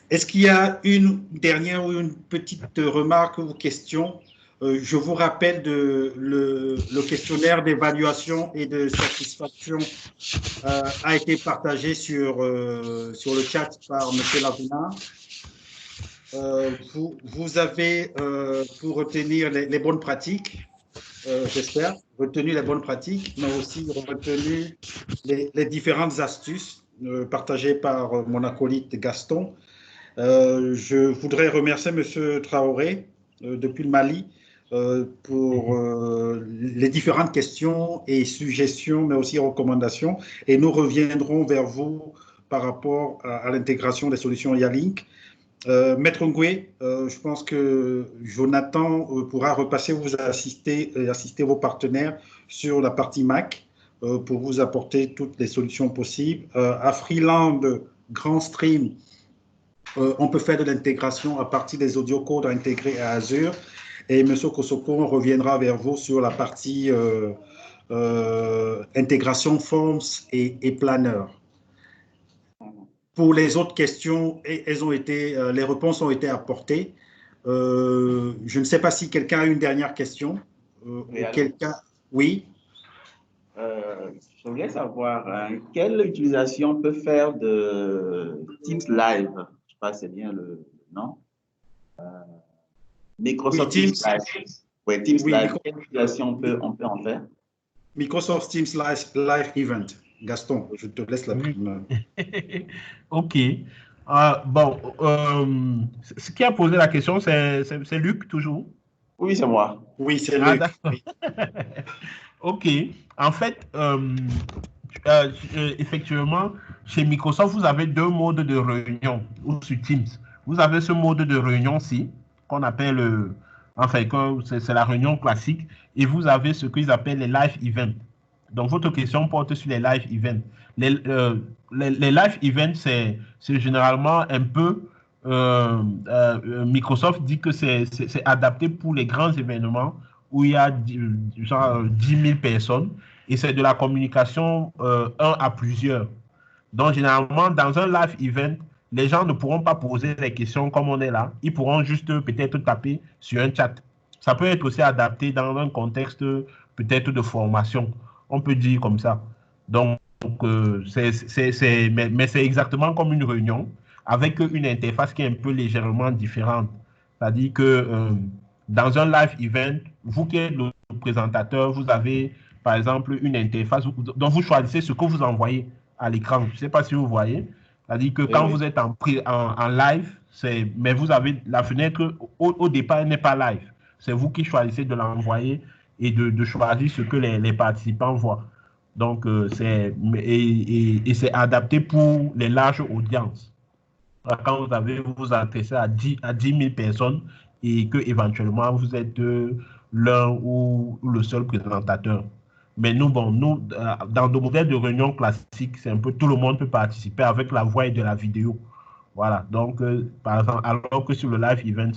Est-ce qu'il y a une dernière ou une petite remarque ou question? Je vous rappelle le questionnaire d'évaluation et de satisfaction a été partagé sur le chat par M. Lavina. Vous avez, pour retenir les bonnes pratiques, j'espère, retenu les bonnes pratiques, mais aussi retenu les différentes astuces partagées par mon acolyte Gaston. Je voudrais remercier M. Traoré depuis le Mali pour les différentes questions et suggestions, mais aussi recommandations. Et nous reviendrons vers vous par rapport à l'intégration des solutions Yearlink. Maître Ngoué, je pense que Jonathan pourra repasser vous assister et assister vos partenaires sur la partie Mac pour vous apporter toutes les solutions possibles. À Freeland, Grand Stream, on peut faire de l'intégration à partir des audiocodes intégrés à Azure. Et M. Kosoko, on reviendra vers vous sur la partie intégration Forms et Planner. Pour les autres questions, les réponses ont été apportées. Je ne sais pas si quelqu'un a une dernière question. Oui. Je voulais savoir quelle utilisation on peut faire de Teams Live. Je ne sais pas si c'est bien le nom. Microsoft Teams Live. Oui, Teams Live. Quelle utilisation on peut en faire? Microsoft Teams Live Event. Gaston, je te laisse la prime. OK. Bon, ce qui a posé la question, c'est Luc, toujours? Oui, c'est moi. Oui, c'est Luc. OK. En fait, effectivement, chez Microsoft, vous avez deux modes de réunion ou sur Teams. Vous avez ce mode de réunion-ci, qu'on appelle, c'est la réunion classique, et vous avez ce qu'ils appellent les live events. Donc, votre question porte sur les live events. Les live events, c'est généralement un peu, Microsoft dit que c'est adapté pour les grands événements où il y a genre 10 000 personnes et c'est de la communication un à plusieurs. Donc, généralement, dans un live event, les gens ne pourront pas poser les questions comme on est là. Ils pourront juste peut-être taper sur un chat. Ça peut être aussi adapté dans un contexte peut-être de formation. On peut dire comme ça. Donc, mais c'est exactement comme une réunion avec une interface qui est un peu légèrement différente. C'est-à-dire que dans un live event, vous qui êtes le présentateur, vous avez par exemple une interface dont vous choisissez ce que vous envoyez à l'écran. Je ne sais pas si vous voyez. C'est-à-dire que quand vous êtes en live, mais vous avez la fenêtre, au départ, elle n'est pas live. C'est vous qui choisissez de l'envoyer et de choisir ce que les participants voient. Donc, c'est adapté pour les larges audiences. Quand vous vous adressez à 10 000 personnes et que éventuellement vous êtes l'un ou le seul présentateur. Mais nous, dans nos modèles de réunion classiques, c'est un peu tout le monde peut participer avec la voix et de la vidéo. Voilà. Donc, par exemple, alors que sur le live event,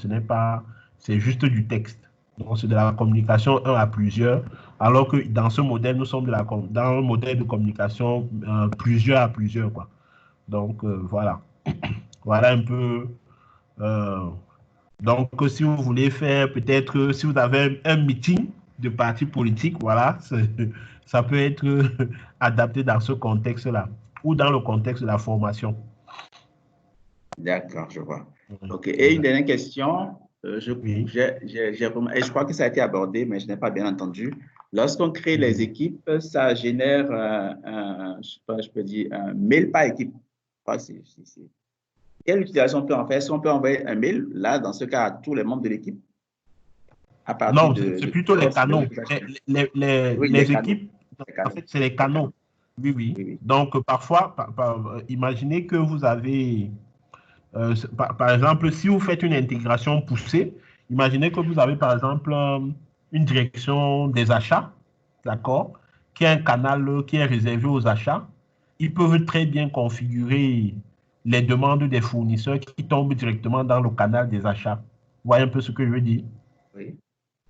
c'est juste du texte. Donc, c'est de la communication un à plusieurs, alors que dans ce modèle, nous sommes dans un modèle de communication plusieurs à plusieurs, quoi. Donc, voilà. Voilà un peu. Donc, si vous voulez faire, peut-être, si vous avez un meeting de parti politique, voilà, ça peut être adapté dans ce contexte-là, ou dans le contexte de la formation. D'accord, je vois. OK. Et une dernière question. Je crois que ça a été abordé, mais je n'ai pas bien entendu. Lorsqu'on crée les équipes, ça génère, je peux dire, un mail par équipe. Quelle utilisation on peut en faire? Est-ce qu'on peut envoyer un mail, là, dans ce cas, à tous les membres de l'équipe? Non, c'est plutôt les canaux. Les équipes, en fait, c'est les canaux. Oui. Donc, parfois, imaginez que vous avez... par exemple, si vous faites une intégration poussée, imaginez que vous avez, par exemple, une direction des achats, d'accord, qui est un canal qui est réservé aux achats. Ils peuvent très bien configurer les demandes des fournisseurs qui tombent directement dans le canal des achats. Vous voyez un peu ce que je veux dire? Oui.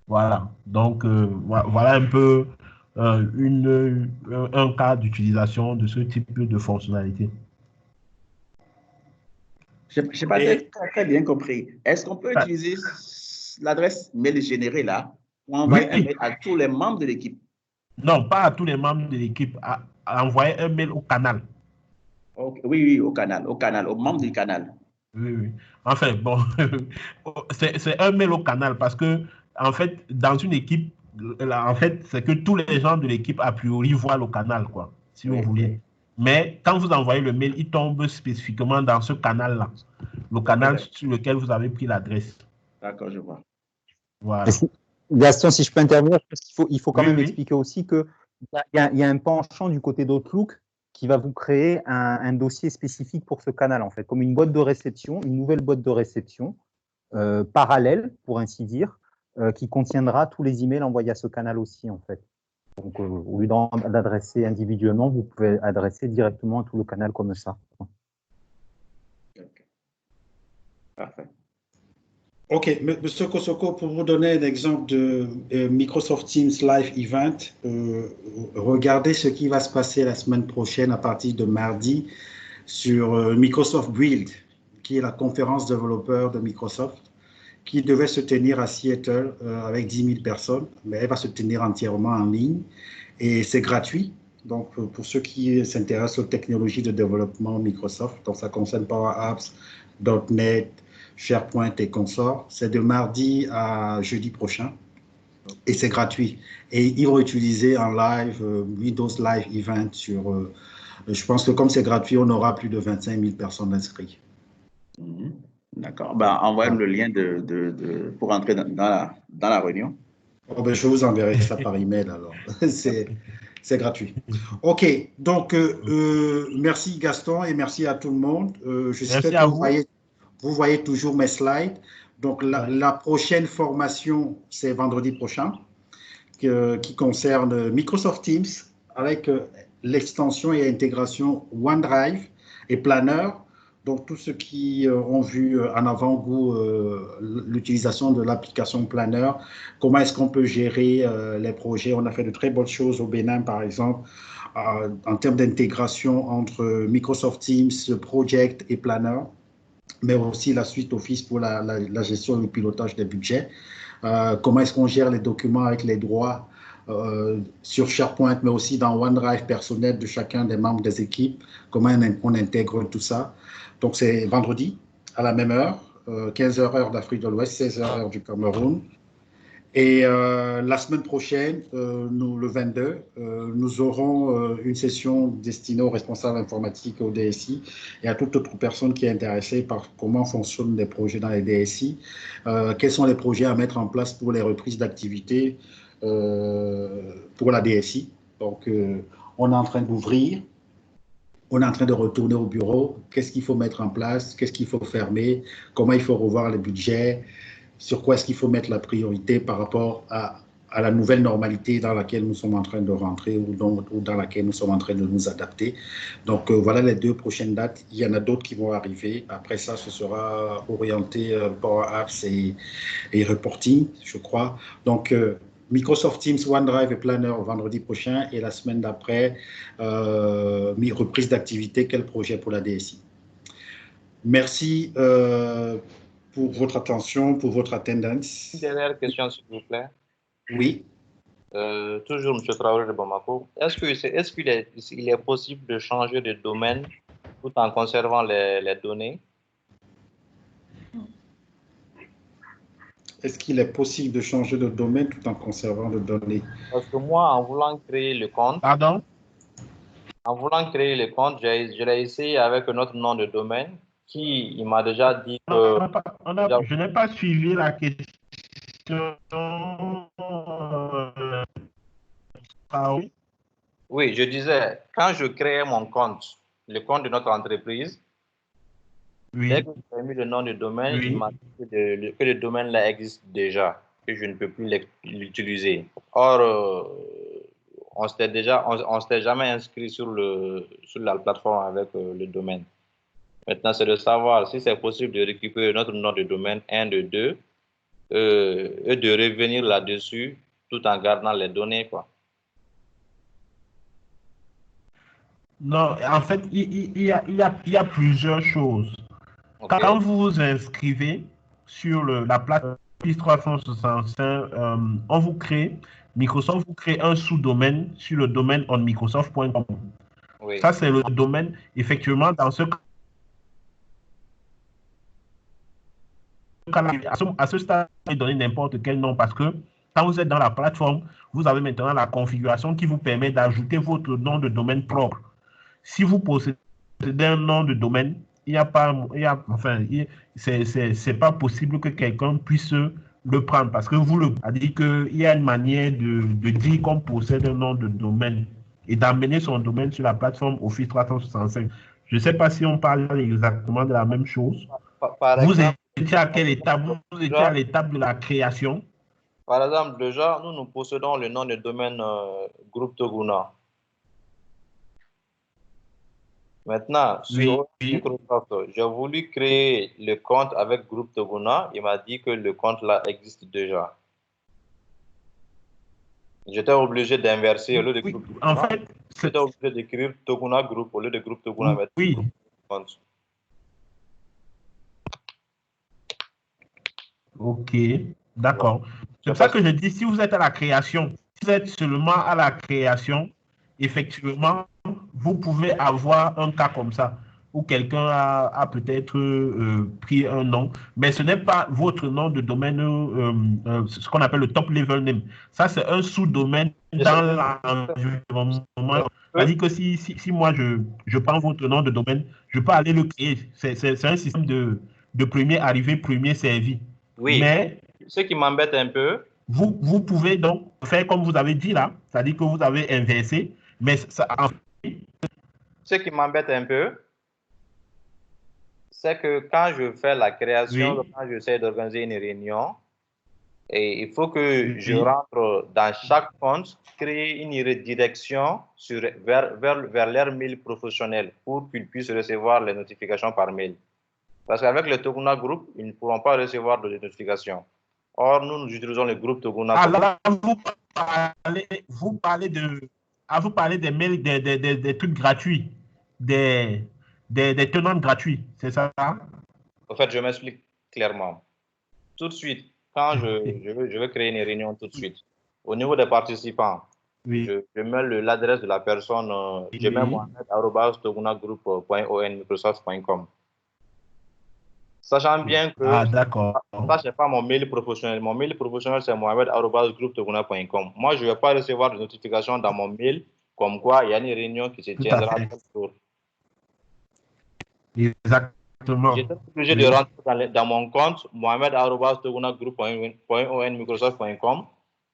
Voilà. Donc, voilà un peu un cas d'utilisation de ce type de fonctionnalité. Je n'ai pas très bien compris. Est-ce qu'on peut utiliser l'adresse mail générée là pour envoyer un mail à tous les membres de l'équipe? Non, pas à tous les membres de l'équipe. À envoyer un mail au canal. Oui, au canal, aux membres du canal. Oui. Enfin, bon, c'est un mail au canal parce que, en fait, dans une équipe, en fait, c'est que tous les gens de l'équipe, a priori, voient le canal, quoi, si vous voulez. Mais quand vous envoyez le mail, il tombe spécifiquement dans ce canal-là, le canal sur lequel vous avez pris l'adresse. D'accord, je vois. Voilà. Gaston, si je peux intervenir, il faut quand même expliquer aussi qu'il y a un penchant du côté d'Outlook qui va vous créer un dossier spécifique pour ce canal, en fait, comme une boîte de réception, une nouvelle boîte de réception parallèle, pour ainsi dire, qui contiendra tous les emails envoyés à ce canal aussi, en fait. Donc, au lieu d'adresser individuellement, vous pouvez adresser directement à tout le canal comme ça. Parfait. OK, M. Kosoko, pour vous donner un exemple de Microsoft Teams Live Event, regardez ce qui va se passer la semaine prochaine à partir de mardi sur Microsoft Build, qui est la conférence développeur de Microsoft, qui devait se tenir à Seattle avec 10 000 personnes, mais elle va se tenir entièrement en ligne et c'est gratuit. Donc, pour ceux qui s'intéressent aux technologies de développement Microsoft, donc ça concerne Power Apps, .NET, SharePoint et consorts, c'est de mardi à jeudi prochain et c'est gratuit. Et ils vont utiliser en live Windows Live Event sur. Je pense que comme c'est gratuit, on aura plus de 25 000 personnes inscrites. D'accord. Ben, envoyez-nous le lien pour entrer dans la réunion. Oh, ben, je vous enverrai ça par email alors. C'est gratuit. OK. Donc, merci Gaston et merci à tout le monde. J'espère que vous voyez toujours mes slides. Donc, la prochaine formation, c'est vendredi prochain, qui concerne Microsoft Teams avec l'extension et intégration OneDrive et Planner. Donc, tous ceux qui ont vu en avant-goût l'utilisation de l'application Planner, comment est-ce qu'on peut gérer les projets. On a fait de très bonnes choses au Bénin, par exemple, en termes d'intégration entre Microsoft Teams, Project et Planner, mais aussi la suite Office pour la gestion et le pilotage des budgets. Comment est-ce qu'on gère les documents avec les droits sur SharePoint, mais aussi dans OneDrive personnel de chacun des membres des équipes, comment on intègre tout ça. Donc, c'est vendredi à la même heure, 15h heure d'Afrique de l'Ouest, 16h heure du Cameroun. Et la semaine prochaine, le 22, nous aurons une session destinée aux responsables informatiques, au DSI et à toute autre personne qui est intéressée par comment fonctionnent les projets dans les DSI, quels sont les projets à mettre en place pour les reprises d'activité pour la DSI. Donc, on est en train d'ouvrir. On est en train de retourner au bureau. Qu'est-ce qu'il faut mettre en place? Qu'est-ce qu'il faut fermer? Comment il faut revoir les budgets? Sur quoi est-ce qu'il faut mettre la priorité par rapport à la nouvelle normalité dans laquelle nous sommes en train de rentrer ou dans laquelle nous sommes en train de nous adapter. Donc, voilà les 2 prochaines dates. Il y en a d'autres qui vont arriver. Après ça, ce sera orienté Power Apps et reporting, je crois. Donc, Microsoft Teams, OneDrive et Planner vendredi prochain et la semaine d'après, reprise d'activité, quel projet pour la DSI. Merci pour votre attention, pour votre attendance. Une dernière question, s'il vous plaît. Oui. Toujours M. Traoré de Bamako. Est-ce qu'il est possible de changer de domaine tout en conservant les données? Est-ce qu'il est possible de changer de domaine tout en conservant les données? Parce que moi, en voulant créer le compte, pardon? En voulant créer le compte, je l'ai essayé avec un autre nom de domaine il m'a déjà dit que... Je n'ai pas suivi la question. Oui, je disais, quand je créais mon compte, le compte de notre entreprise, dès que j'ai mis le nom de domaine, il m'a dit que le domaine là existe déjà, que je ne peux plus l'utiliser. Or, on ne s'était jamais inscrit sur la plateforme avec le domaine. Maintenant, c'est de savoir si c'est possible de récupérer notre nom de domaine, 1 de 2, et de revenir là-dessus tout en gardant les données, quoi. Non, en fait, il y a plusieurs choses. Okay. Quand vous vous inscrivez sur la plateforme Office 365, on vous crée, Microsoft vous crée un sous-domaine sur le domaine onmicrosoft.com. Oui. Ça, c'est le domaine, effectivement, dans ce cas. À ce stade, vous pouvez donner n'importe quel nom parce que quand vous êtes dans la plateforme, vous avez maintenant la configuration qui vous permet d'ajouter votre nom de domaine propre. Si vous possédez un nom de domaine, c'est pas possible que quelqu'un puisse le prendre parce que vous a dit qu'il y a une manière de dire qu'on possède un nom de domaine. et d'amener son domaine sur la plateforme Office 365. Je ne sais pas si on parle exactement de la même chose. Vous étiez à quelle étape? Vous étiez à l'étape de la création? Par exemple, déjà, nous possédons le nom de domaine Groupe Toguna. Maintenant, sur Microsoft, j'ai voulu créer le compte avec Groupe Toguna. Il m'a dit que le compte là existe déjà. J'étais obligé d'inverser au lieu de Groupe Toguna. En fait, j'étais obligé d'écrire Toguna Group au lieu de Groupe Toguna. Oui. Ok, d'accord. C'est pour ça que je dis, si vous êtes à la création, si vous êtes seulement à la création, effectivement, vous pouvez avoir un cas comme ça, où quelqu'un a peut-être pris un nom, mais ce n'est pas votre nom de domaine, ce qu'on appelle le top level name. Ça, c'est un sous-domaine dans l'environnement. C'est-à-dire que si moi, je prends votre nom de domaine, je peux aller le créer. C'est un système de premier arrivé, premier servi. Oui, mais ce qui m'embête un peu. Vous pouvez donc faire comme vous avez dit là, c'est-à-dire que vous avez inversé, mais ça. Ce qui m'embête un peu, c'est que quand je fais la création, quand j'essaie d'organiser une réunion, et il faut que je rentre dans chaque compte, créer une redirection vers leur mail professionnel pour qu'ils puissent recevoir les notifications par mail. Parce qu'avec le Toguna Group, ils ne pourront pas recevoir de notifications. Or, nous utilisons le groupe Toguna. Alors, vous parlez des mails, des trucs gratuits, des tenants gratuits, c'est ça? En fait, je m'explique clairement. Tout de suite, quand je veux créer une réunion tout de suite, au niveau des participants, je mets l'adresse de la personne, je mets mohamed@togunagroup.onmicrosoft.com. Sachant bien que ça, ce n'est pas mon mail professionnel. Mon mail professionnel, c'est mohamed@grouptoguna.com. Moi, je ne vais pas recevoir de notification dans mon mail comme quoi il y a une réunion qui se tiendra tel jour. Exactement. J'étais obligé de rentrer dans mon compte mohamed@togunagroup.onmicrosoft.com,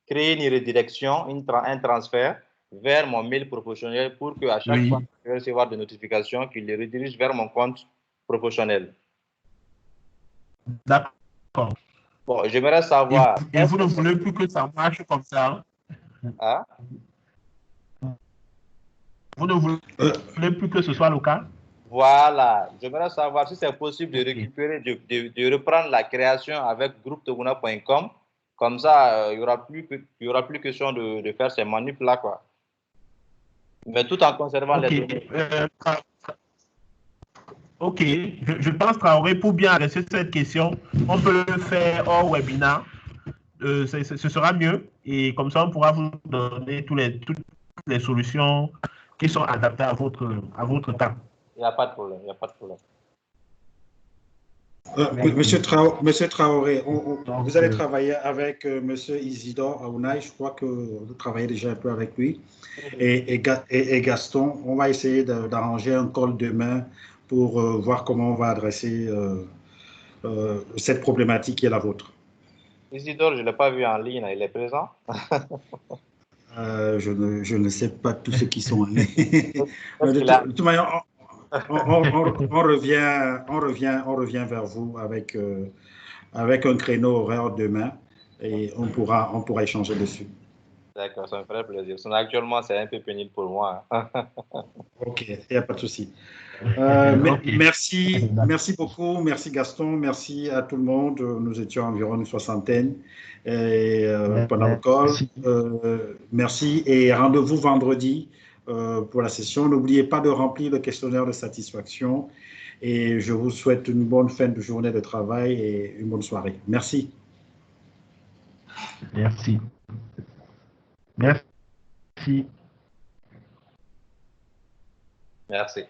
créer une redirection, un transfert vers mon mail professionnel pour qu'à chaque fois que je vais recevoir des notifications, qu'il les redirige vers mon compte professionnel. D'accord. Bon, j'aimerais savoir. Et vous ne voulez plus que ça marche comme ça? Hein? Vous ne voulez plus que ce soit le cas? Voilà. J'aimerais savoir si c'est possible de récupérer, de reprendre la création avec groupetoguna.com. Comme ça, il n'y aura plus question de faire ces manipes-là, quoi. Mais tout en conservant les données. Ok, je pense, Traoré, pour bien adresser cette question, on peut le faire hors webinaire. Ce sera mieux. Et comme ça, on pourra vous donner toutes les solutions qui sont adaptées à votre temps. Il n'y a pas de problème, il n'y a pas de problème. Monsieur Traoré, vous allez travailler avec Monsieur Isidore Aounai. Je crois que vous travaillez déjà un peu avec lui. Et Gaston, on va essayer d'arranger un call demain pour voir comment on va adresser cette problématique qui est la vôtre. Isidore, je ne l'ai pas vu en ligne, il est présent? Je ne sais pas tous ceux qui sont en ligne. De toute manière, on revient vers vous avec un créneau horaire demain et on pourra échanger dessus. D'accord, ça me ferait plaisir. Actuellement, c'est un peu pénible pour moi. Ok, il n'y a pas de souci. Merci beaucoup, merci Gaston, merci à tout le monde. Nous étions environ une soixantaine pendant le call. Merci et rendez-vous vendredi pour la session. N'oubliez pas de remplir le questionnaire de satisfaction et je vous souhaite une bonne fin de journée de travail et une bonne soirée. Merci. Merci. Merci. Merci.